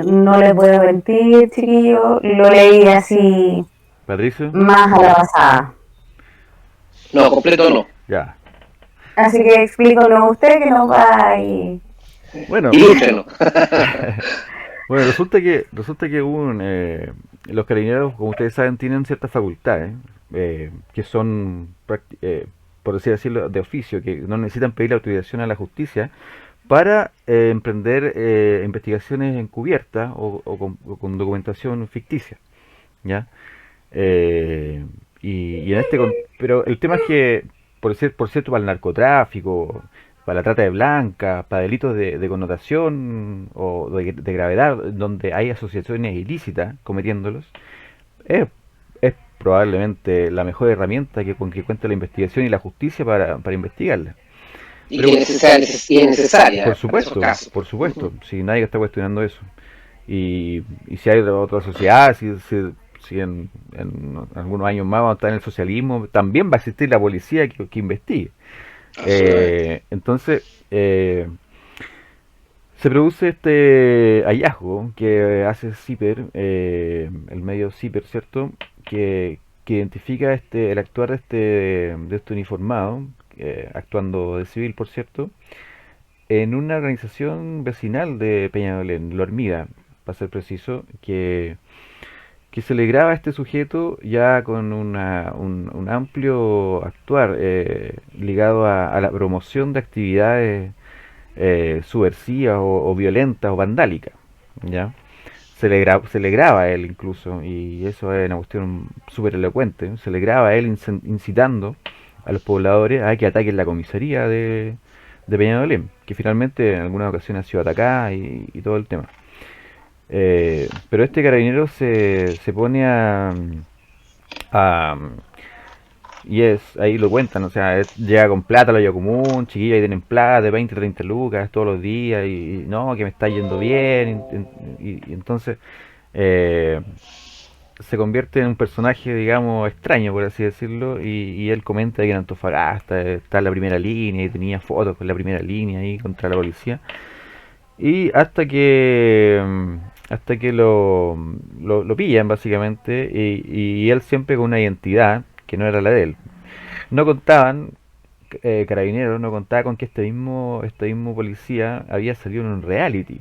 Speaker 4: No les voy a mentir, chiquillos, lo leí así
Speaker 2: Patricio,
Speaker 4: más a la pasada.
Speaker 3: No, completo no.
Speaker 2: ya.
Speaker 4: Así que explícanos usted que nos va y...
Speaker 2: Bueno,
Speaker 3: Ilústrenos.
Speaker 2: bueno, resulta que los carabineros, como ustedes saben, tienen ciertas facultades que son, por así decirlo, de oficio, que no necesitan pedir la autorización a la justicia para emprender investigaciones encubiertas o con documentación ficticia, ¿ya? Y en pero el tema es que, por cierto, para el narcotráfico, para la trata de blancas, para delitos de connotación o de gravedad, donde hay asociaciones ilícitas cometiéndolos, es probablemente la mejor herramienta con que cuenta la investigación y la justicia para investigarla.
Speaker 3: Y
Speaker 2: Pero,
Speaker 3: que es necesaria
Speaker 2: por
Speaker 3: para esos
Speaker 2: supuesto,
Speaker 3: casos.
Speaker 2: por supuesto, si nadie está cuestionando eso. Y si hay otra sociedad, si en algunos años más vamos a estar en el socialismo, también va a existir la policía que investigue. Entonces, se produce este hallazgo que hace CIPER, el medio CIPER, ¿cierto? Que identifica el actuar de este uniformado, actuando de civil, por cierto, en una organización vecinal de Peñalolén, La Hormiga, para ser preciso, que se le graba a este sujeto ya con un amplio actuar ligado a la promoción de actividades subversivas o violentas o vandálicas, ¿ya? Se le graba a él incluso, y eso es una cuestión súper elocuente, se le graba a él incitando a los pobladores a que ataquen la comisaría de Peñalolén, que finalmente en algunas ocasiones ha sido atacada y todo el tema. Pero este carabinero se pone a- ahí lo cuentan, o sea, llega con plata a la olla común, chiquillos ahí tienen plata de 20, 30 lucas todos los días, y no, que me está yendo bien, y entonces eh, se convierte en un personaje, digamos, extraño, por así decirlo, y él comenta que en Antofagasta está en la primera línea y tenía fotos con la primera línea ahí contra la policía. Y hasta que lo pillan básicamente y él siempre con una identidad que no era la de él. No contaban, Carabineros no contaba con que este mismo policía había salido en un reality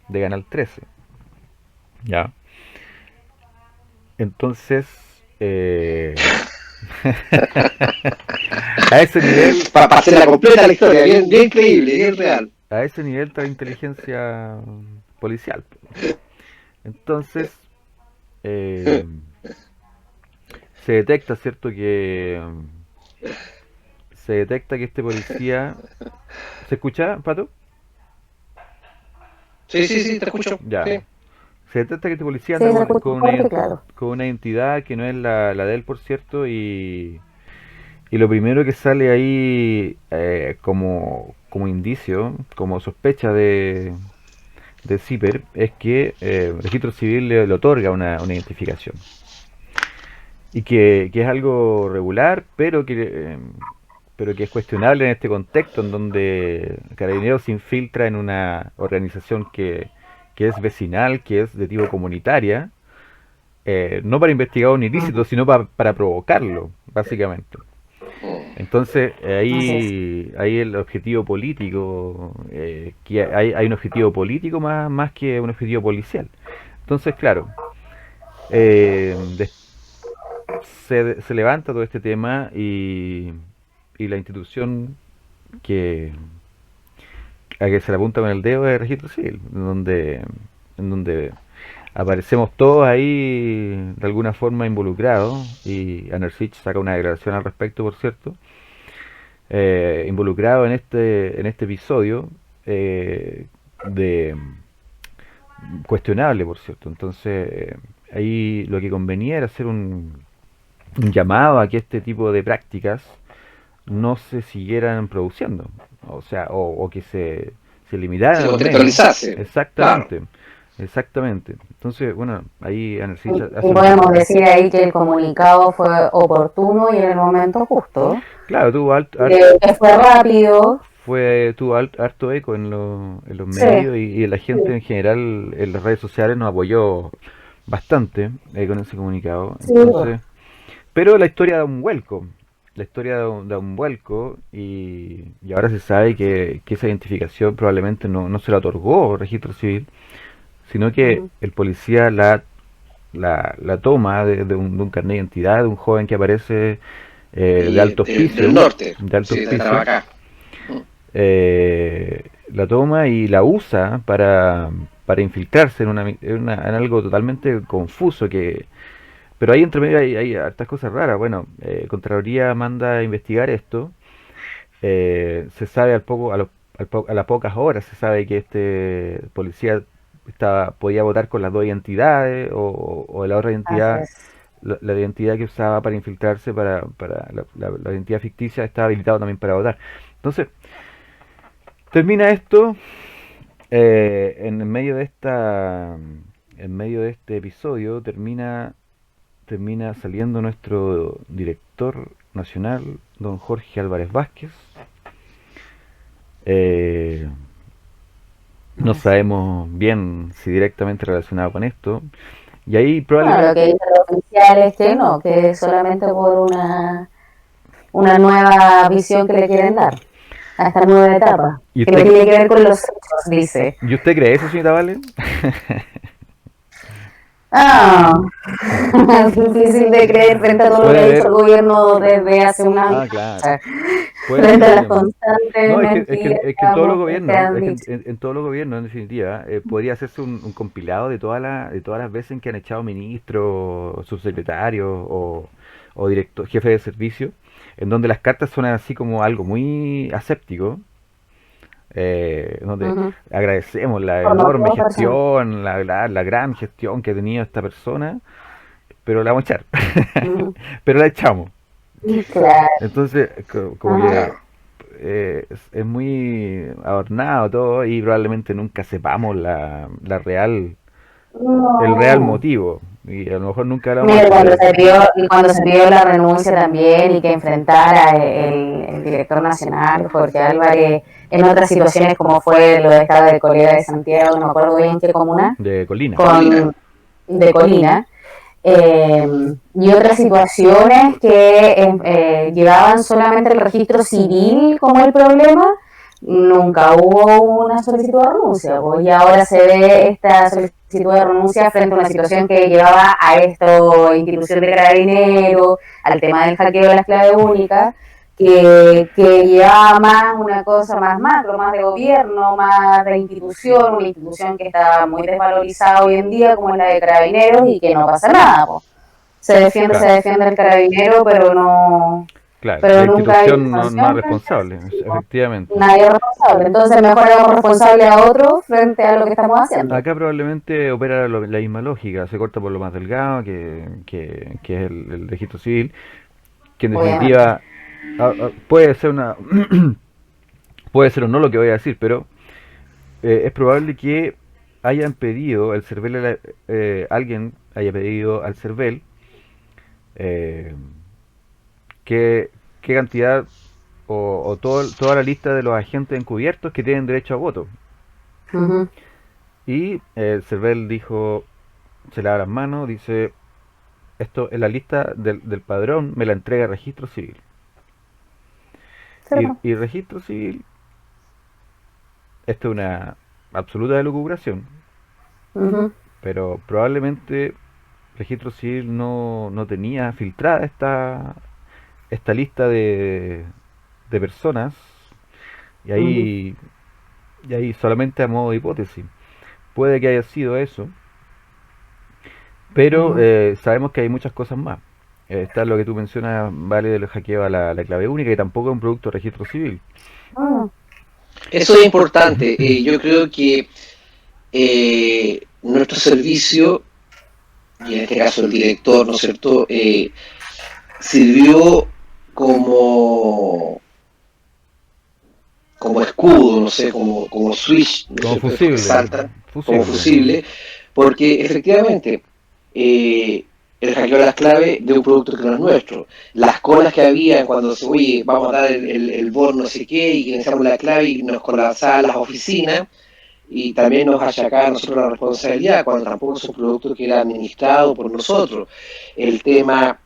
Speaker 2: de Canal 13. Ya. Entonces, a ese nivel,
Speaker 3: Para hacer la completa la historia, bien, bien creíble, bien real.
Speaker 2: a ese nivel está la inteligencia policial. Entonces, eh, se detecta, ¿cierto? Se detecta que este policía... ¿Se escucha, Pato?
Speaker 3: Sí, sí, sí, te escucho.
Speaker 2: Ya.
Speaker 3: Sí.
Speaker 2: Se detecta que este policía
Speaker 4: Sí,
Speaker 2: anda
Speaker 4: se escucha fuerte, claro.
Speaker 2: con una identidad que no es la de él, por cierto, y lo primero que sale ahí como indicio, como sospecha de CIPER, es que el registro civil le otorga una identificación. Y que es algo regular, pero que es cuestionable en este contexto en donde Carabineros se infiltra en una organización que es vecinal, que es de tipo comunitaria, no para investigar un ilícito, sino para provocarlo, básicamente. Entonces, ahí el objetivo político, que hay un objetivo político más que un objetivo policial. Entonces, claro, eh, des- se levanta todo este tema y la institución que a que se le apunta con el dedo es el registro civil, en donde aparecemos todos ahí de alguna forma involucrados, y Anersich saca una declaración al respecto, por cierto, involucrado en este episodio de cuestionable, por cierto. Entonces, ahí lo que convenía era hacer un llamado a que este tipo de prácticas no se siguieran produciendo, o sea, o que se limitaran
Speaker 3: Se
Speaker 2: a lo menos.
Speaker 3: contextualizase.
Speaker 2: Exactamente, exactamente. Entonces, bueno, ahí Anersich hace
Speaker 4: Y podemos decir ahí que el comunicado fue oportuno y en el momento justo.
Speaker 2: Claro, tuvo
Speaker 4: Que fue rápido.
Speaker 2: tuvo harto eco en los
Speaker 4: Sí,
Speaker 2: medios y la gente en general en las redes sociales nos apoyó bastante con ese comunicado.
Speaker 4: sí,
Speaker 2: Entonces, pero la historia da un vuelco. La historia da un vuelco y ahora se sabe que esa identificación probablemente no se la otorgó Registro Civil, sino que
Speaker 4: ujú,
Speaker 2: el policía la toma de un carnet de identidad de un joven que aparece de
Speaker 3: Y
Speaker 2: alto
Speaker 3: del
Speaker 2: auspicio,
Speaker 3: norte,
Speaker 2: de alto
Speaker 3: sí, de
Speaker 2: auspicio,
Speaker 3: Tarapacá. Mm.
Speaker 2: la toma y la usa para infiltrarse en algo totalmente confuso pero ahí entre medio hay hartas cosas raras. Bueno, Contraloría manda a investigar esto. Se sabe a las pocas horas se sabe que este policía podía votar con las dos identidades o la otra
Speaker 4: así
Speaker 2: identidad,
Speaker 4: es.
Speaker 2: la identidad que usaba para infiltrarse para la identidad ficticia estaba habilitado también para votar. Entonces, termina esto en medio de este episodio termina saliendo nuestro director nacional, don Jorge Álvarez Vázquez. Eh, no
Speaker 4: Así es.
Speaker 2: sabemos bien si directamente relacionado con esto. Y ahí
Speaker 4: Bueno, lo que
Speaker 2: probablemente...
Speaker 4: dice el oficial es que no, que es solamente por una nueva visión que le quieren dar a esta nueva etapa,
Speaker 2: ¿Y
Speaker 4: que no
Speaker 2: usted,
Speaker 4: tiene que ver con los hechos, dice.
Speaker 2: ¿y usted cree eso, señorita Valen?
Speaker 4: Ah, es difícil de creer frente a todo lo que
Speaker 2: Puede
Speaker 4: ha dicho el
Speaker 2: haber...
Speaker 4: gobierno desde hace un año,
Speaker 2: Ah,
Speaker 4: o
Speaker 2: claro.
Speaker 4: sea,
Speaker 2: Puede
Speaker 4: frente a las
Speaker 2: que...
Speaker 4: constantes
Speaker 2: No,
Speaker 4: mentiras,
Speaker 2: es que en todos los
Speaker 4: digamos, que se
Speaker 2: gobiernos,
Speaker 4: han
Speaker 2: es que
Speaker 4: dicho.
Speaker 2: en todos los gobiernos, en definitiva, podría hacerse un compilado de todas las veces en que han echado ministros, subsecretarios o director, jefe de servicio, en donde las cartas suenan así como algo muy aséptico, donde
Speaker 4: Ujú.
Speaker 2: agradecemos la enorme
Speaker 4: Conocemos personas.
Speaker 2: gestión, la gran gestión que ha tenido esta persona, pero la vamos a echar.
Speaker 4: Ujú.
Speaker 2: Pero la echamos.
Speaker 4: Claro.
Speaker 2: Entonces, como que
Speaker 4: Ajá.
Speaker 2: es muy adornado todo y probablemente nunca sepamos el real
Speaker 4: No.
Speaker 2: motivo. Y a lo mejor nunca lo vamos a
Speaker 4: Mira,
Speaker 2: saber.
Speaker 4: cuando se pidió la renuncia también y que enfrentara el director nacional, Jorge Álvarez, en otras situaciones como fue lo de Estado de Colega de Santiago, no me acuerdo bien qué comuna,
Speaker 2: De Colina.
Speaker 3: Colina.
Speaker 4: con, de Colina, eh, y otras situaciones que llevaban solamente el registro civil como el problema, nunca hubo una solicitud de renuncia, pues, y ahora se ve esta solicitud de renuncia frente a una situación que llevaba a esta institución de carabinero, al tema del hackeo de las claves únicas, que llevaba más una cosa más macro, más de gobierno, más de institución, una institución que está muy desvalorizada hoy en día como es la de carabineros y que no pasa nada, po. Se
Speaker 2: Claro,
Speaker 4: defiende el carabinero,
Speaker 2: claro. La
Speaker 4: pero nunca hay
Speaker 2: institución no es
Speaker 4: sanción frente a
Speaker 2: responsable,
Speaker 4: eso, sí, po.
Speaker 2: efectivamente.
Speaker 4: Nadie es responsable. Entonces mejor hagamos responsable a otro frente a lo que estamos haciendo.
Speaker 2: Acá probablemente opera la misma lógica, se corta por lo más delgado, que es el registro civil, que en
Speaker 4: Obviamente.
Speaker 2: definitiva puede ser puede ser o no lo que voy a decir, pero es probable que hayan pedido el CERVEL, alguien haya pedido al CERVEL eh, qué, qué cantidad toda la lista de los agentes encubiertos que tienen derecho a voto.
Speaker 4: Ujú.
Speaker 2: Y el CERVEL dijo, se lava las manos, dice, esto es la lista del padrón, me la entrega Registro Civil.
Speaker 4: Cierto.
Speaker 2: Y Registro Civil, esto es una absoluta elucubración,
Speaker 4: Ujú.
Speaker 2: pero probablemente Registro Civil no tenía filtrada esta lista de personas y
Speaker 4: Ujú.
Speaker 2: ahí, y ahí solamente a modo de hipótesis. Puede que haya sido eso, pero
Speaker 4: Ujú.
Speaker 2: sabemos que hay muchas cosas más. Está lo que tú mencionas, vale, del hackeo a la clave única, que tampoco es un producto de registro civil.
Speaker 4: Ujú.
Speaker 3: Eso es importante. Yo creo que nuestro servicio, y en este caso el director, ¿no es cierto?, sirvió como, como escudo, no sé, como switch, ¿no es
Speaker 2: Como
Speaker 3: cierto?, estos que
Speaker 2: fusible,
Speaker 3: saltan como
Speaker 2: fusible.
Speaker 3: fusible, porque efectivamente, el hackeo de las claves de un producto que no es nuestro. Las colas que había cuando se, oye, vamos a dar el bono no sé qué, y iniciamos la clave y nos colapsaban las oficinas, y también nos achacaba a nosotros la responsabilidad, cuando tampoco es un producto que era administrado por nosotros. El tema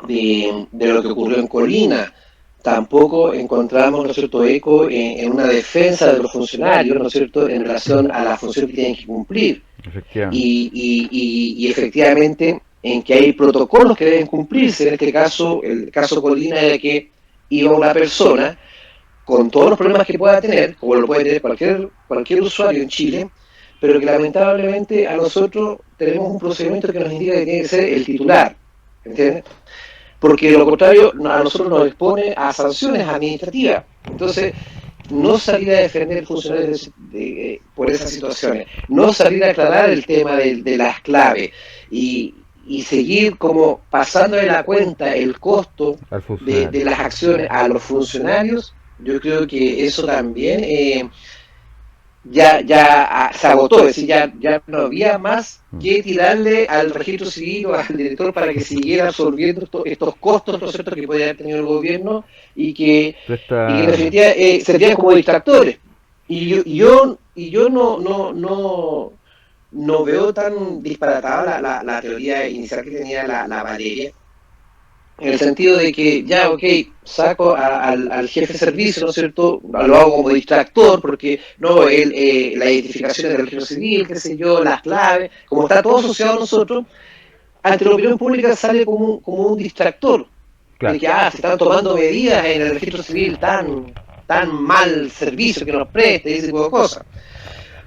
Speaker 3: de lo que ocurrió en Colina, tampoco encontramos, ¿no es cierto?, eco en una defensa de los funcionarios, ¿no es cierto?, en relación a la función que tienen que cumplir.
Speaker 2: Efectivamente.
Speaker 3: Y efectivamente en que hay protocolos que deben cumplirse. En este caso, el caso Colina era que iba una persona con todos los problemas que pueda tener, como lo puede tener cualquier usuario en Chile, pero que lamentablemente a nosotros tenemos un procedimiento que nos indica que tiene que ser el titular, ¿entiendes? Porque lo contrario a nosotros nos expone a sanciones administrativas. Entonces, no salir a defender funcionarios por esas situaciones, no salir a aclarar el tema de las claves y seguir como pasándole la cuenta el costo de las acciones a los funcionarios. Yo creo que eso también ya se agotó, es decir, ya no había más que tirarle al registro civil o al director para que siguiera absorbiendo estos costos, ¿no es cierto?, que puede haber tenido el gobierno y que en definitiva servían como distractores. Y yo no veo tan disparatada la teoría inicial que tenía la Valeria, en el sentido de que ya, ok, saco al jefe de servicio, ¿no es cierto?, lo hago como distractor, porque no la identificación del registro civil, qué sé yo, las claves, como está todo asociado a nosotros, ante la opinión pública sale como un distractor. Claro. De que se están tomando medidas en el registro civil tan mal servicio que nos preste, ese tipo de cosas.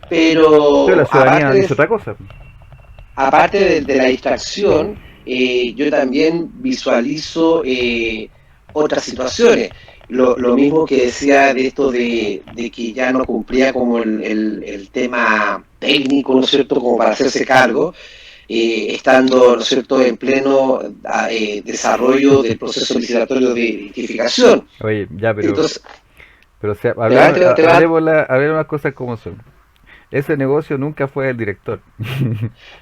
Speaker 3: Pero
Speaker 2: la ciudadanía dice otra cosa.
Speaker 3: Aparte de la distracción, yo también visualizo otras situaciones. Lo mismo que decía de esto de que ya no cumplía como el tema técnico, ¿no es cierto?, como para hacerse cargo, estando, ¿no es cierto?, en pleno desarrollo del proceso licitatorio de identificación.
Speaker 2: Oye, ya, pero o sea, hablemos las cosas como son. Ese negocio nunca fue del director.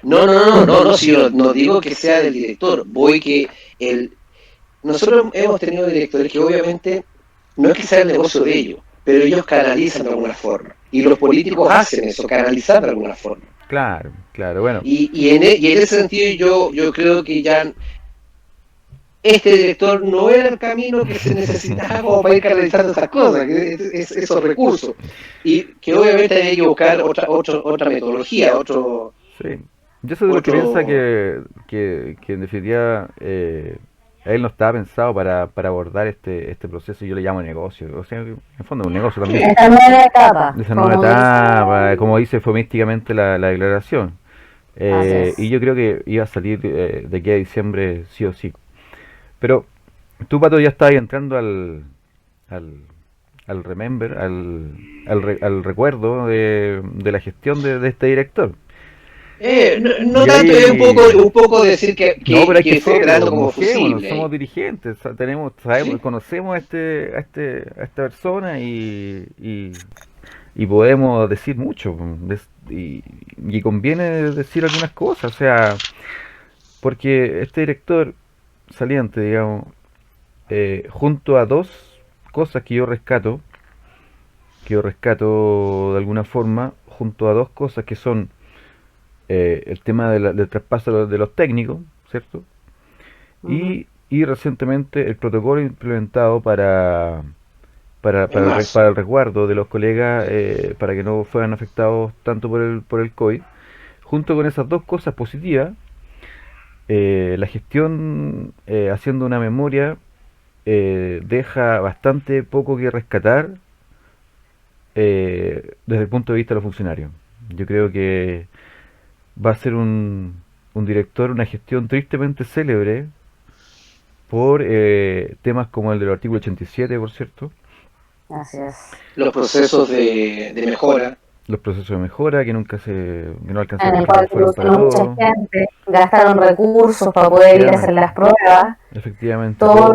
Speaker 3: No, si yo no digo que sea del director, voy que nosotros hemos tenido directores que obviamente no es que sea el negocio de ellos, pero ellos canalizan de alguna forma. Y los políticos hacen eso, canalizar de alguna forma.
Speaker 2: Claro, bueno.
Speaker 3: Y en ese sentido yo creo que ya este director no era el camino que se necesitaba como para ir canalizando esas cosas, esos recursos. Y que obviamente hay que buscar otra metodología, otro...
Speaker 2: Sí, yo soy de los que piensa que en definitiva él no estaba pensado para abordar este proceso, yo le llamo negocio, o sea, en el fondo es un negocio también.
Speaker 4: Esa nueva etapa.
Speaker 2: Esa nueva etapa, como dice eufemísticamente la declaración. Y yo creo que iba a salir de aquí a diciembre sí o sí. Pero tú, Pato, ya estás entrando al remember, al recuerdo de la gestión de este director.
Speaker 3: No tanto, es un poco decir que fue creado como fusible.
Speaker 2: Somos dirigentes, conocemos a esta persona y podemos decir mucho, y conviene decir algunas cosas, o sea, porque este director saliente, digamos, junto a dos cosas que yo rescato de alguna forma, junto a dos cosas que son el tema del traspaso de los técnicos, ¿cierto? Y recientemente el protocolo implementado para el resguardo de los colegas, para que no fueran afectados tanto por el COVID. Junto con esas dos cosas positivas, la gestión, haciendo una memoria, deja bastante poco que rescatar desde el punto de vista de los funcionarios. Yo creo que va a ser un director, una gestión tristemente célebre por temas como el del artículo 87, por cierto.
Speaker 4: Así es.
Speaker 3: Los procesos de mejora.
Speaker 2: Los procesos de mejora que no alcanzaron.
Speaker 4: En el cual mucha gente gastaron recursos para poder ir a hacer las pruebas.
Speaker 2: Efectivamente.
Speaker 4: Todo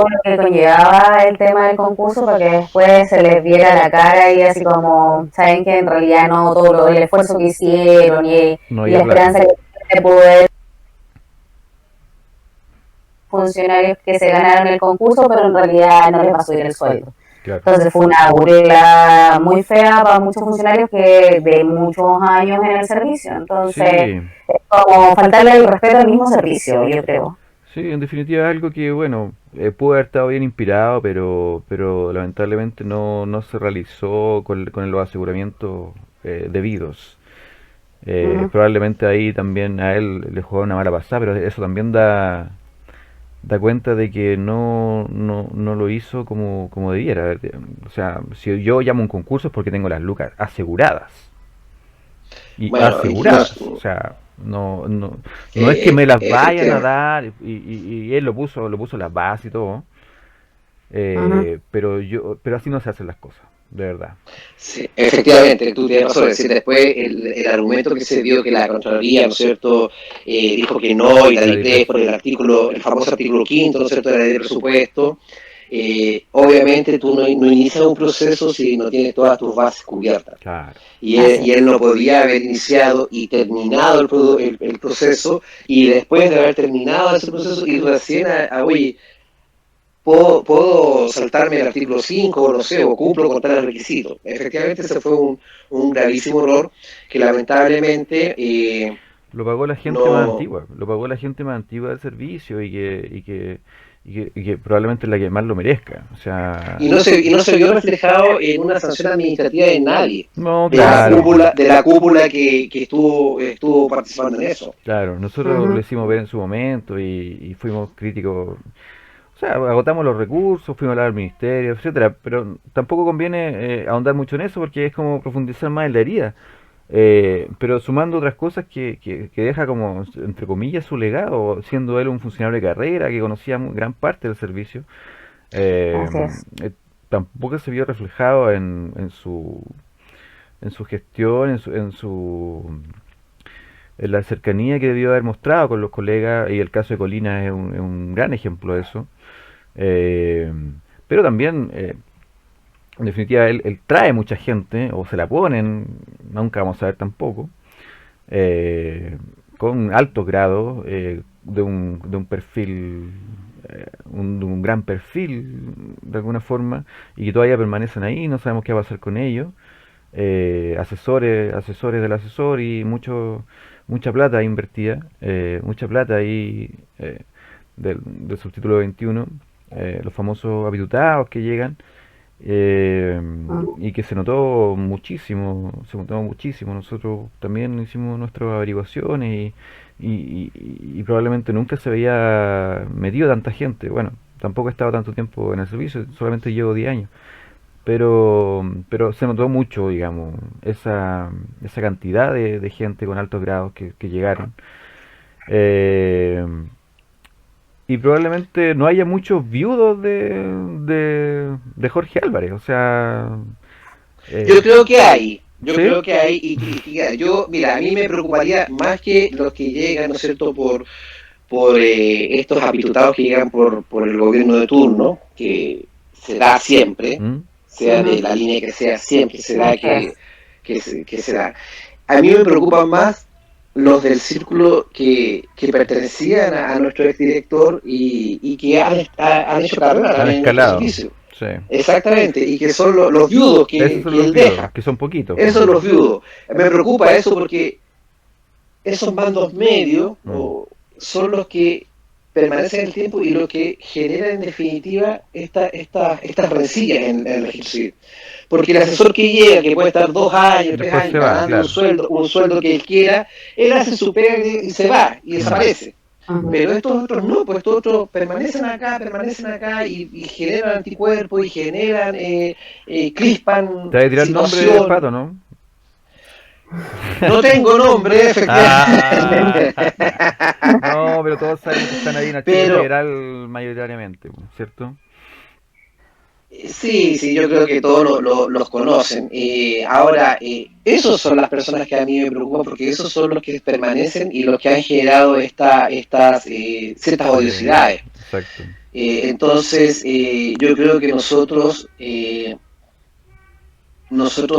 Speaker 4: lo que conllevaba el tema del concurso para que después se les viera la cara y así como, saben que en realidad no todo el esfuerzo que hicieron y la esperanza que se pudo ver. funcionarios que se ganaron el concurso, pero en realidad no les va a subir el sueldo.
Speaker 2: Claro.
Speaker 4: Entonces fue una burla muy fea para muchos funcionarios que de muchos años en el servicio. Entonces,
Speaker 2: Sí,
Speaker 4: es como faltarle el respeto al mismo servicio, yo creo.
Speaker 2: sí, en definitiva algo que, bueno, pudo haber estado bien inspirado, pero lamentablemente no se realizó con los aseguramientos debidos.
Speaker 4: Ujú.
Speaker 2: Probablemente ahí también a él le jugó una mala pasada, pero eso también da cuenta de que no lo hizo como debiera. O sea, si yo llamo a un concurso es porque tengo las lucas aseguradas. Y
Speaker 3: Bueno,
Speaker 2: aseguradas. O sea, no es que me las vayan a
Speaker 3: efectivamente.
Speaker 2: dar y él lo puso las bases y todo.
Speaker 4: Ujú.
Speaker 2: Pero así no se hacen las cosas, de verdad.
Speaker 3: Sí, efectivamente, tú tienes razón. Es decir, después el argumento que se dio que la Contraloría, ¿no es cierto?, dijo que no, y la
Speaker 2: La
Speaker 3: DIPRES
Speaker 2: DIPRES,
Speaker 3: por el artículo, el famoso artículo quinto, ¿no es cierto?, de la ley de presupuesto. Obviamente tú no inicias un proceso si no tienes todas tus bases cubiertas.
Speaker 2: claro.
Speaker 4: Así
Speaker 3: Y él
Speaker 4: es.
Speaker 3: no podía haber iniciado y terminado el proceso, y después de haber terminado ese proceso, ir recién oye, puedo saltarme el artículo 5 o no sé, o cumplo con tales requisitos. Efectivamente, ese fue un gravísimo error que lamentablemente
Speaker 2: Lo pagó la gente más
Speaker 3: no...
Speaker 2: antigua, lo pagó la gente más antigua del servicio y que probablemente es la que más lo merezca. O sea,
Speaker 3: Y no se vio reflejado en una sanción administrativa de nadie,
Speaker 2: no, claro,
Speaker 3: de la cúpula que estuvo participando en eso.
Speaker 2: claro, nosotros lo
Speaker 4: Ujú.
Speaker 2: hicimos ver en su momento y fuimos críticos. O sea, agotamos los recursos, fuimos a hablar al ministerio, etcétera, pero tampoco conviene ahondar mucho en eso porque es como profundizar más en la herida. Pero sumando otras cosas que deja como, entre comillas, su legado, siendo él un funcionario de carrera que conocía gran parte del servicio, eh,
Speaker 4: Así es.
Speaker 2: eh, tampoco se vio reflejado en su gestión, en la cercanía que debió haber mostrado con los colegas, y el caso de Colina es un gran ejemplo de eso. Eh, pero también, en definitiva, él trae mucha gente, o se la ponen, nunca vamos a ver tampoco, eh, con altos grados, de un perfil, de un gran perfil, de alguna forma, y que todavía permanecen ahí, no sabemos qué va a pasar con ellos. Asesores del asesor y mucha plata invertida, mucha plata ahí, del subtítulo 21, los famosos habitutados que llegan, eh,
Speaker 4: Ujú.
Speaker 2: y que se notó muchísimo. Nosotros también hicimos nuestras averiguaciones y probablemente nunca se había metido tanta gente. Bueno, tampoco he estado tanto tiempo en el servicio, solamente llevo 10 años. Pero se notó mucho, digamos, esa cantidad de gente con altos grados que llegaron. Eh, y probablemente no haya muchos viudos de Jorge Álvarez. O sea,
Speaker 3: Yo
Speaker 2: eh,
Speaker 3: creo que hay, yo
Speaker 2: ¿sí?
Speaker 3: creo que hay, mira, a mí me preocuparía más que los que llegan, ¿no es cierto?, por estos apitutados que llegan por el gobierno de turno, que se da siempre,
Speaker 2: ¿Mm?
Speaker 3: sea de
Speaker 4: Ujú.
Speaker 3: la línea que sea, siempre se da
Speaker 4: Así es.
Speaker 3: que se da. A mí me preocupan más los del círculo que pertenecían a nuestro exdirector y que han hecho carrera
Speaker 2: Han
Speaker 3: también en nuestro
Speaker 2: escalado.
Speaker 3: servicio.
Speaker 2: Sí.
Speaker 3: Exactamente, y que son los viudos
Speaker 2: Esos son
Speaker 3: que
Speaker 2: los
Speaker 3: él
Speaker 2: viudos,
Speaker 3: deja.
Speaker 2: que son poquitos,
Speaker 3: Esos
Speaker 2: po.
Speaker 3: son los viudos. Me preocupa eso porque esos mandos medios
Speaker 2: Mm.
Speaker 3: son los que permanecen en el tiempo y lo que genera en definitiva estas rencillas en el registro civil. Porque el asesor que llega, que puede estar 2 años, tres
Speaker 2: Después
Speaker 3: años,
Speaker 2: se va,
Speaker 3: ganando
Speaker 2: claro.
Speaker 3: un sueldo que él quiera, él hace su pega y se va y
Speaker 2: Mm.
Speaker 3: desaparece.
Speaker 4: Ujú.
Speaker 3: Pero estos otros no, pues estos otros permanecen acá y generan anticuerpos y generan,
Speaker 2: Te
Speaker 3: crispan
Speaker 2: voy a tirar el nombre,
Speaker 3: situación.
Speaker 2: Pato, ¿no?
Speaker 3: No tengo nombre, efectivamente.
Speaker 2: Ah, no, pero todos sabemos que están ahí en Archivo
Speaker 3: Pero
Speaker 2: Federal mayoritariamente, ¿cierto?
Speaker 3: sí, sí, yo creo que todos los conocen. Ahora, esos son las personas que a mí me preocupan porque esos son los que permanecen y los que han generado estas ciertas
Speaker 2: Sí,
Speaker 3: odiosidades.
Speaker 2: exacto.
Speaker 3: Entonces, yo creo que nosotros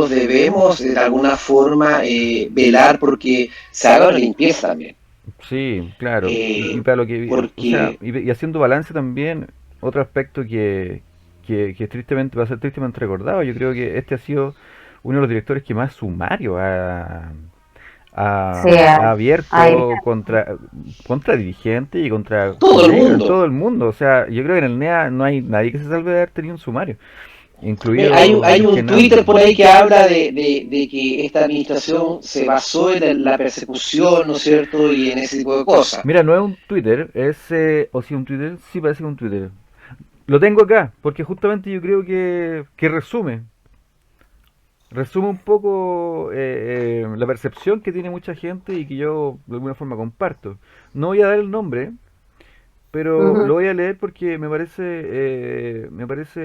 Speaker 3: debemos de alguna forma velar porque se haga una limpieza también.
Speaker 2: Sí, claro. Y
Speaker 3: Eh,
Speaker 2: para lo que, o sea,
Speaker 3: porque
Speaker 2: y haciendo balance también, otro aspecto que tristemente va a ser tristemente recordado, yo creo que este ha sido uno de los directores que más sumario
Speaker 4: Sí,
Speaker 2: ha
Speaker 4: ahí,
Speaker 2: abierto contra dirigentes y contra
Speaker 3: todo el
Speaker 2: colegas,
Speaker 3: mundo.
Speaker 2: todo el mundo. O sea, yo creo que en el NEA no hay nadie que se salve de haber tenido un sumario, incluido
Speaker 3: Hay un
Speaker 2: Ken
Speaker 3: Twitter por
Speaker 2: Arden.
Speaker 3: ahí que habla de que esta administración se basó en la persecución, ¿no es cierto? Y en ese tipo de cosas.
Speaker 2: Mira, no es un Twitter, o sí un Twitter, sí parece un Twitter. Lo tengo acá, porque justamente yo creo que resume un poco la percepción que tiene mucha gente y que yo de alguna forma comparto. No voy a dar el nombre, pero lo
Speaker 4: ujú.
Speaker 2: voy a leer porque me parece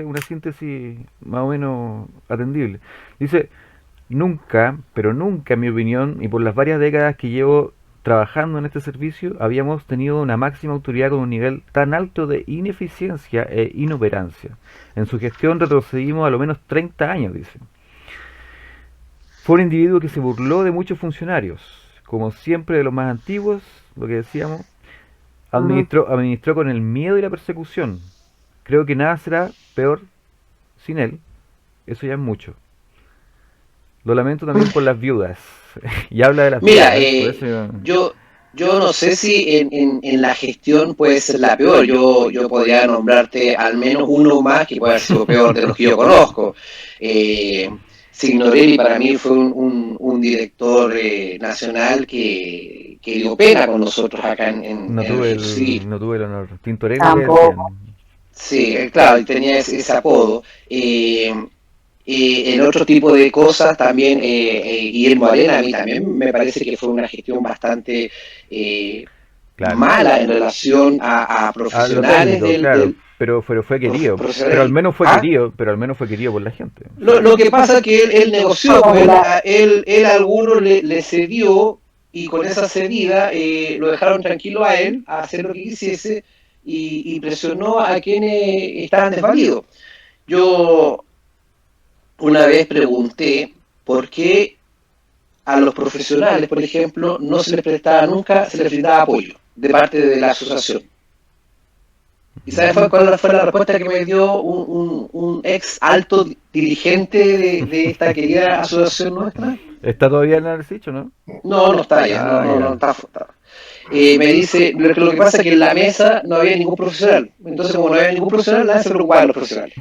Speaker 2: una síntesis más o menos atendible. Dice, nunca, pero nunca en mi opinión, y por las varias décadas que llevo trabajando en este servicio, habíamos tenido una máxima autoridad con un nivel tan alto de ineficiencia e inoperancia. En su gestión retrocedimos a lo menos 30 años, dice. Fue un individuo que se burló de muchos funcionarios, como siempre de los más antiguos, lo que decíamos,
Speaker 4: Ujú.
Speaker 2: administró con el miedo y la persecución. Creo que nada será peor sin él, eso ya es mucho. Lo lamento también por las viudas. Y habla de las
Speaker 3: Mira,
Speaker 2: viudas, por eso
Speaker 3: yo, yo no sé si en la gestión puede ser la peor. Yo podría nombrarte al menos uno más que puede haber sido peor de los que yo conozco. Eh, Signorelli para mí fue un director nacional que dio pena con nosotros acá en el registro civil.
Speaker 2: no tuve el honor. Tintorelli le
Speaker 4: Tampoco.
Speaker 2: decían.
Speaker 3: Sí, claro, y tenía ese apodo. En otro tipo de cosas también, Guillermo Arena a mí también me parece que fue una gestión bastante
Speaker 2: Claro.
Speaker 3: mala en relación a
Speaker 2: A lo
Speaker 3: profesionales
Speaker 2: técnico, claro. Pero fue querido. Pero al
Speaker 3: profesionales.
Speaker 2: menos fue
Speaker 3: ¿Ah?
Speaker 2: querido. Pero al menos fue querido por la gente. O
Speaker 3: Lo
Speaker 2: sea,
Speaker 3: que pasa es que él
Speaker 4: Fue
Speaker 3: negoció, pues
Speaker 4: popular.
Speaker 3: él a algunos le cedió y con esa cedida lo dejaron tranquilo a él, a hacer lo que quisiese y presionó a quienes estaban desvalidos. Yo una vez pregunté por qué a los profesionales, por ejemplo, no se les prestaba nunca, se les brindaba apoyo de parte de la asociación. ¿Y sabes
Speaker 2: ujú.
Speaker 3: cuál fue la respuesta que me dio un ex alto dirigente de esta querida asociación nuestra?
Speaker 2: Está todavía en el sitio, ¿no?
Speaker 3: No, no está ya,
Speaker 2: Ah,
Speaker 3: no
Speaker 2: ya.
Speaker 3: está. Me dice, lo que pasa es que en la mesa no había ningún profesional. Entonces, como no había ningún profesional, nadie se preocupaba de los profesionales.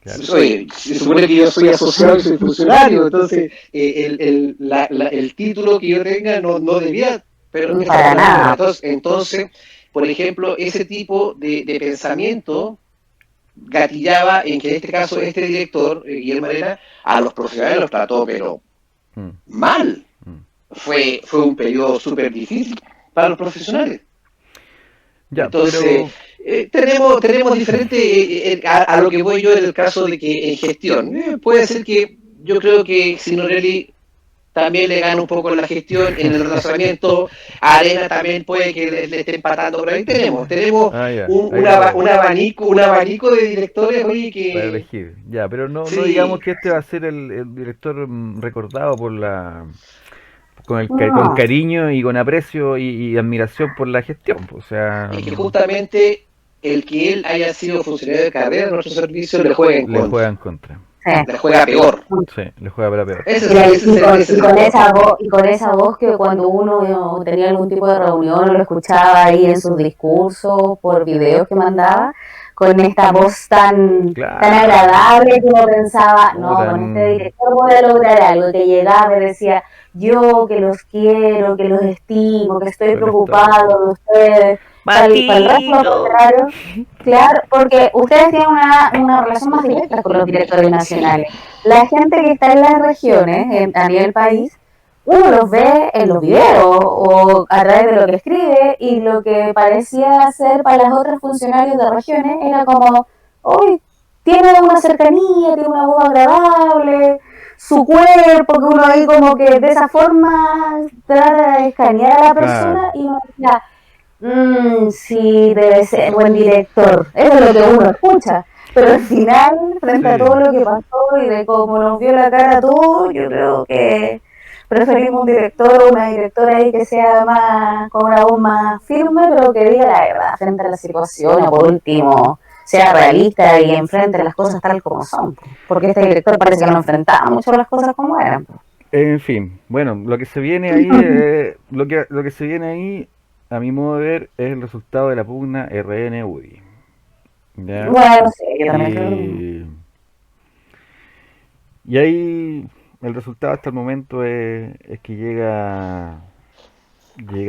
Speaker 2: Claro.
Speaker 3: Oye, se supone que yo soy asociado y soy funcionario, entonces el título que yo tenga no debía
Speaker 4: Para
Speaker 3: perjudicar nada.
Speaker 4: nada.
Speaker 3: Entonces, por ejemplo, ese tipo de pensamiento gatillaba en que en este caso este director, Guillermo Arena, a los profesionales los trató, pero
Speaker 2: Mm,
Speaker 3: mal.
Speaker 2: mm.
Speaker 3: Fue un periodo súper difícil para los profesionales.
Speaker 2: Ya,
Speaker 3: Entonces,
Speaker 2: pero
Speaker 3: tenemos diferentes, a lo que voy yo en el caso de que en gestión, puede ser que yo creo que Signorelli también le gana un poco en la gestión, en el relacionamiento, Arena también puede que le esté empatando, pero ahí tenemos
Speaker 2: ah, ya, ahí lo veo.
Speaker 3: un abanico de directores, oye,
Speaker 2: Para
Speaker 3: que
Speaker 2: elegir. Ya, pero no digamos
Speaker 3: sí,
Speaker 2: que este va a ser el director recordado por con
Speaker 4: No.
Speaker 2: cariño y con aprecio y admiración por la gestión, pues. O sea,
Speaker 3: es que justamente el que él haya sido funcionario de carrera en nuestro servicio le juega en
Speaker 2: le juega
Speaker 3: contra,
Speaker 2: en contra.
Speaker 4: Sí.
Speaker 3: le juega peor.
Speaker 2: Sí, le juega para peor.
Speaker 3: Ese es el punto.
Speaker 4: Y con esa voz que cuando uno tenía algún tipo de reunión o lo escuchaba ahí en sus discursos, por videos que mandaba, con esta voz tan
Speaker 2: Claro.
Speaker 4: agradable que uno pensaba, no,
Speaker 2: Puta,
Speaker 4: con este director voy a lograr algo, que llegaba y decía, yo que los quiero, que los estimo, que estoy
Speaker 2: con esto.
Speaker 4: preocupado de ustedes, para el resto lo
Speaker 2: Marquito.
Speaker 4: contrario. Claro, porque ustedes tienen una relación más directa con los directores nacionales. La gente que está en las regiones, a nivel país, uno los ve en los videos o a través de lo que escribe y lo que parecía ser para los otros funcionarios de regiones era como, hoy tiene una cercanía, tiene una voz agradable, su cuerpo, que uno ahí como que de esa forma trata de escanear a la
Speaker 2: Claro.
Speaker 4: persona y uno decía, sí, debe ser buen director. Eso es lo que uno escucha. Pero al final, frente a todo
Speaker 2: Sí.
Speaker 4: lo que pasó y de cómo nos vio la cara a todos, yo creo que preferimos un director o una directora ahí que sea más, con una voz más firme, pero que diga la verdad frente a la situación, o por último, sea realista y enfrente las cosas tal como son. Porque este director parece que no enfrentaba mucho las cosas como eran.
Speaker 2: En fin, bueno, lo que se viene ahí, lo que se viene ahí, a mi modo de ver, es el resultado de la pugna RN-UDI. ¿Ya?
Speaker 4: Bueno, sí, yo también creo lo mismo.
Speaker 2: Y ahí el resultado hasta el momento es que llega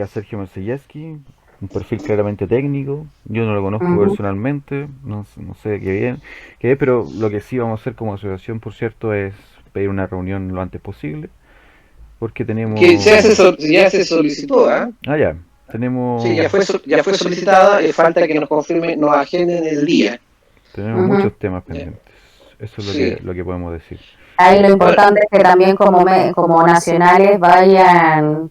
Speaker 2: Sergio Marcellewski, un perfil claramente técnico. Yo no lo conozco personalmente, no sé qué es, pero lo que sí vamos a hacer como asociación, por cierto, es pedir una reunión lo antes posible, porque tenemos...
Speaker 3: Que ya se solicitó, ¿ah?
Speaker 2: Ah, ya,
Speaker 3: Sí,
Speaker 2: tenemos,
Speaker 3: ya fue solicitada, falta que nos confirmen, nos agenden el día.
Speaker 2: tenemos muchos temas
Speaker 3: Ya.
Speaker 2: pendientes. Eso es
Speaker 3: Sí.
Speaker 2: lo que podemos decir.
Speaker 4: Ahí lo
Speaker 3: Bueno,
Speaker 4: importante es que también como nacionales vayan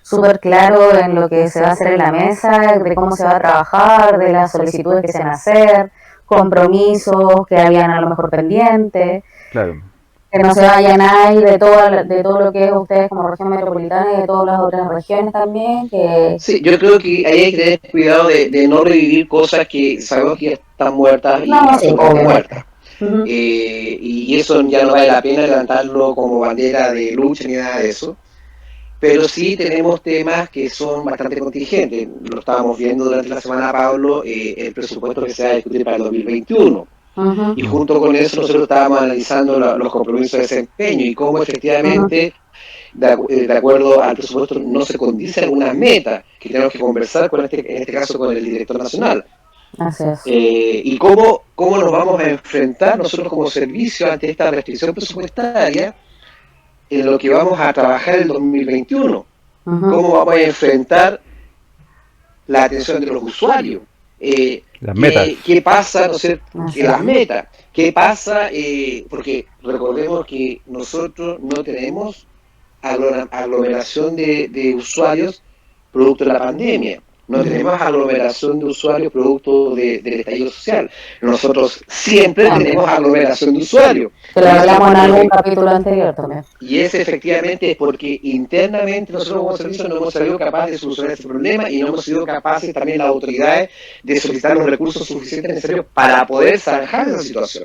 Speaker 4: súper claro en lo que se va a hacer en la mesa, de cómo se va a trabajar, de las solicitudes que se van a hacer, compromisos que habían a lo mejor pendientes,
Speaker 2: Claro,
Speaker 4: que no se vayan ahí de todo lo que es ustedes como región metropolitana y de todas las otras regiones también, que
Speaker 3: sí, yo creo que ahí hay que tener cuidado de no revivir cosas que sabemos que ya están muertas y
Speaker 4: no, sí,
Speaker 3: absolutamente
Speaker 4: obviamente.
Speaker 3: muertas. Y eso ya no vale la pena levantarlo como bandera de lucha ni nada de eso. Pero sí tenemos temas que son bastante contingentes. Lo estábamos viendo durante la semana, Pablo, el presupuesto que se va a discutir para el 2021. Y junto con eso nosotros estábamos analizando los compromisos de desempeño y cómo efectivamente, de acuerdo al presupuesto, no se condicen algunas metas que tenemos que conversar con en este caso con el director nacional.
Speaker 4: Así es.
Speaker 3: Y cómo nos vamos a enfrentar nosotros como servicio ante esta restricción presupuestaria en lo que vamos a trabajar en el 2021. Cómo vamos a enfrentar la atención de los usuarios.
Speaker 2: las metas.
Speaker 3: ¿Qué pasa, no sé,
Speaker 4: Así
Speaker 3: las
Speaker 4: es.
Speaker 3: metas? ¿Qué pasa? Porque recordemos que nosotros no tenemos aglomeración de usuarios producto de la pandemia. No tenemos aglomeración de usuarios producto del estallido social. Nosotros siempre tenemos aglomeración de usuarios.
Speaker 4: Que lo hablamos en algún capítulo anterior también.
Speaker 3: Y es efectivamente porque internamente nosotros como servicio no hemos sido capaces de solucionar ese problema y no hemos sido capaces también las autoridades de solicitar los recursos suficientes necesarios para poder zanjar esa situación.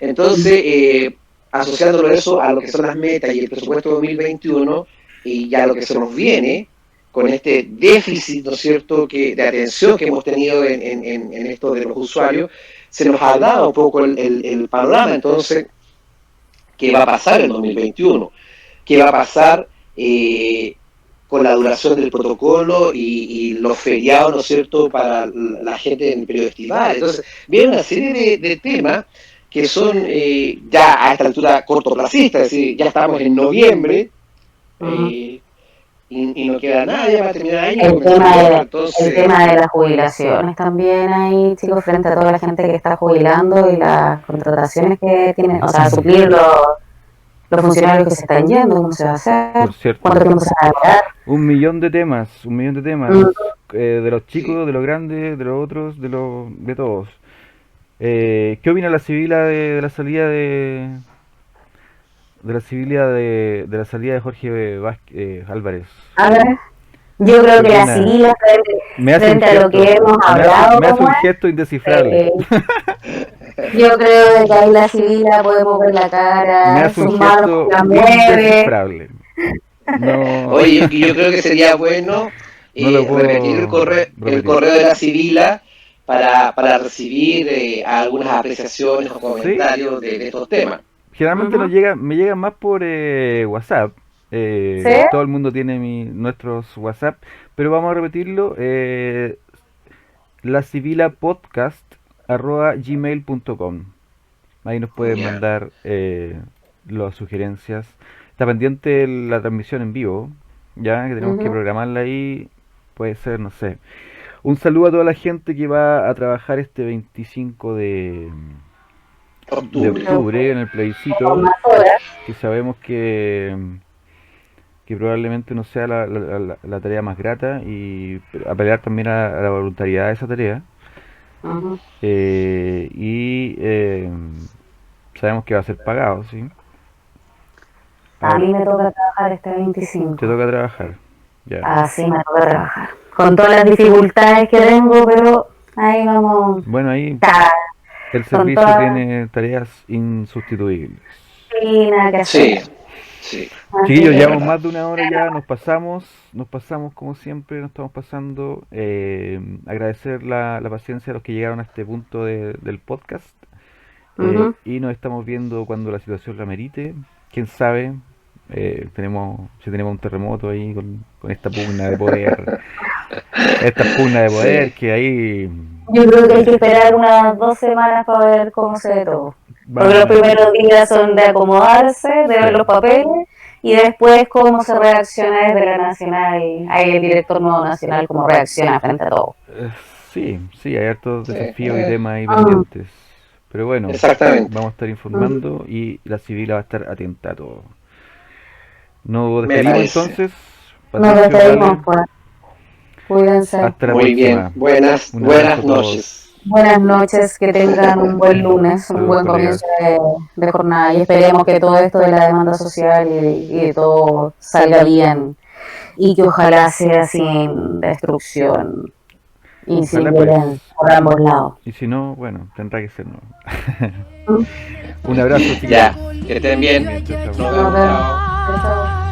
Speaker 3: Entonces, asociándolo eso a lo que son las metas y el presupuesto 2021 y ya lo que se nos viene con este déficit, ¿no es cierto?, de atención que hemos tenido en esto de los usuarios, se nos ha dado un poco el panorama. Entonces, ¿qué va a pasar en 2021? ¿Qué va a pasar con la duración del protocolo y los feriados, ¿no es cierto?, para la gente en el periodo estival? Entonces, viene una serie de temas que son ya a esta altura cortoplacistas, es decir, ya estamos en noviembre y no queda nada ya para terminar el año.
Speaker 4: El tema de las jubilaciones también ahí, chicos, frente a toda la gente que está jubilando y las contrataciones que tienen, o sea, suplir los funcionarios que se están yendo, cómo se va a hacer,
Speaker 2: Por cierto,
Speaker 4: cuánto tiempo se va a demorar.
Speaker 2: un millón de temas, de los chicos, de los grandes, de los otros, de todos. ¿Qué opina la civila de la salida de la salida de Jorge Álvarez?
Speaker 4: A ver, yo creo que la civil frente a lo que hemos hablado,
Speaker 2: me hace un gesto indescifrable.
Speaker 4: Yo creo de que ahí la civil podemos ver la cara,
Speaker 2: Me hace un
Speaker 4: sus manos
Speaker 2: gesto
Speaker 4: la mueve.
Speaker 2: indescifrable. No,
Speaker 3: Oye, yo creo que sería bueno
Speaker 2: no lo puedo
Speaker 3: repetir el correo de la civila para recibir algunas apreciaciones o comentarios de estos temas.
Speaker 2: Generalmente me llegan más por WhatsApp.
Speaker 4: ¿Sí?
Speaker 2: Todo el mundo tiene nuestros WhatsApp, pero vamos a repetirlo. lacivilapodcast@gmail.com. Ahí nos pueden mandar las sugerencias. Está pendiente la transmisión en vivo, ya que tenemos que programarla ahí. Puede ser, no sé. Un saludo a toda la gente que va a trabajar este 25 de octubre en el plebiscito, que sabemos que probablemente no sea la tarea más grata, y apelar también a la voluntariedad de esa tarea. Y sabemos que va a ser pagado, ¿sí?
Speaker 4: A mí me toca trabajar este 25.
Speaker 2: Te toca trabajar. Ya.
Speaker 4: Así me toca trabajar. Con todas las dificultades que tengo, pero ahí vamos.
Speaker 2: Bueno, ahí
Speaker 4: Cada
Speaker 2: el servicio tiene tareas insustituibles.
Speaker 4: nada que hacer.
Speaker 3: Sí, sí.
Speaker 4: Así
Speaker 2: Chiquillos,
Speaker 4: que-
Speaker 2: llevamos más de una hora ya, nos pasamos como siempre, nos estamos pasando. Agradecer la paciencia a los que llegaron a este punto del podcast.
Speaker 4: Ujú.
Speaker 2: Y nos estamos viendo cuando la situación la merite. Quién sabe, si tenemos un terremoto ahí con esta pugna de poder. Esta pugna de poder
Speaker 3: Sí.
Speaker 2: que ahí
Speaker 4: Yo creo que hay que esperar unas 2 semanas para ver cómo se ve todo. Porque los primeros días son de acomodarse, de ver los papeles, y después cómo se reacciona desde la nacional. Ahí el director nuevo nacional, cómo reacciona frente a todo.
Speaker 2: Sí, hay hartos
Speaker 3: Sí,
Speaker 2: desafíos y temas ahí
Speaker 4: Ah.
Speaker 2: pendientes. Pero bueno,
Speaker 3: Exactamente.
Speaker 2: vamos a estar informando y la civil va a estar atenta a todo. Nos
Speaker 3: Me
Speaker 2: despedimos
Speaker 3: parece.
Speaker 2: entonces.
Speaker 4: Nos
Speaker 2: Patricio,
Speaker 4: despedimos,
Speaker 2: Vale,
Speaker 4: pues. Cuídense.
Speaker 2: hasta la
Speaker 3: Muy
Speaker 2: próxima.
Speaker 3: bien. Buenas,
Speaker 2: Un abrazo
Speaker 3: buenas
Speaker 2: a todos.
Speaker 3: noches.
Speaker 4: Buenas noches, que tengan un buen lunes, un
Speaker 2: Saludos,
Speaker 4: buen
Speaker 2: colegas.
Speaker 4: comienzo de jornada, y esperemos que todo esto de la demanda social y de todo salga bien, y que ojalá sea sin destrucción y sin
Speaker 2: Ojalá, pues.
Speaker 4: violencia por ambos lados.
Speaker 2: Y si no, bueno, tendrá que ser no. Un abrazo, chicos.
Speaker 3: Ya, que estén bien.
Speaker 2: Chao, chao.
Speaker 3: Nos
Speaker 4: Nos
Speaker 3: vemos.
Speaker 4: vemos.
Speaker 3: Chao.
Speaker 4: Chao.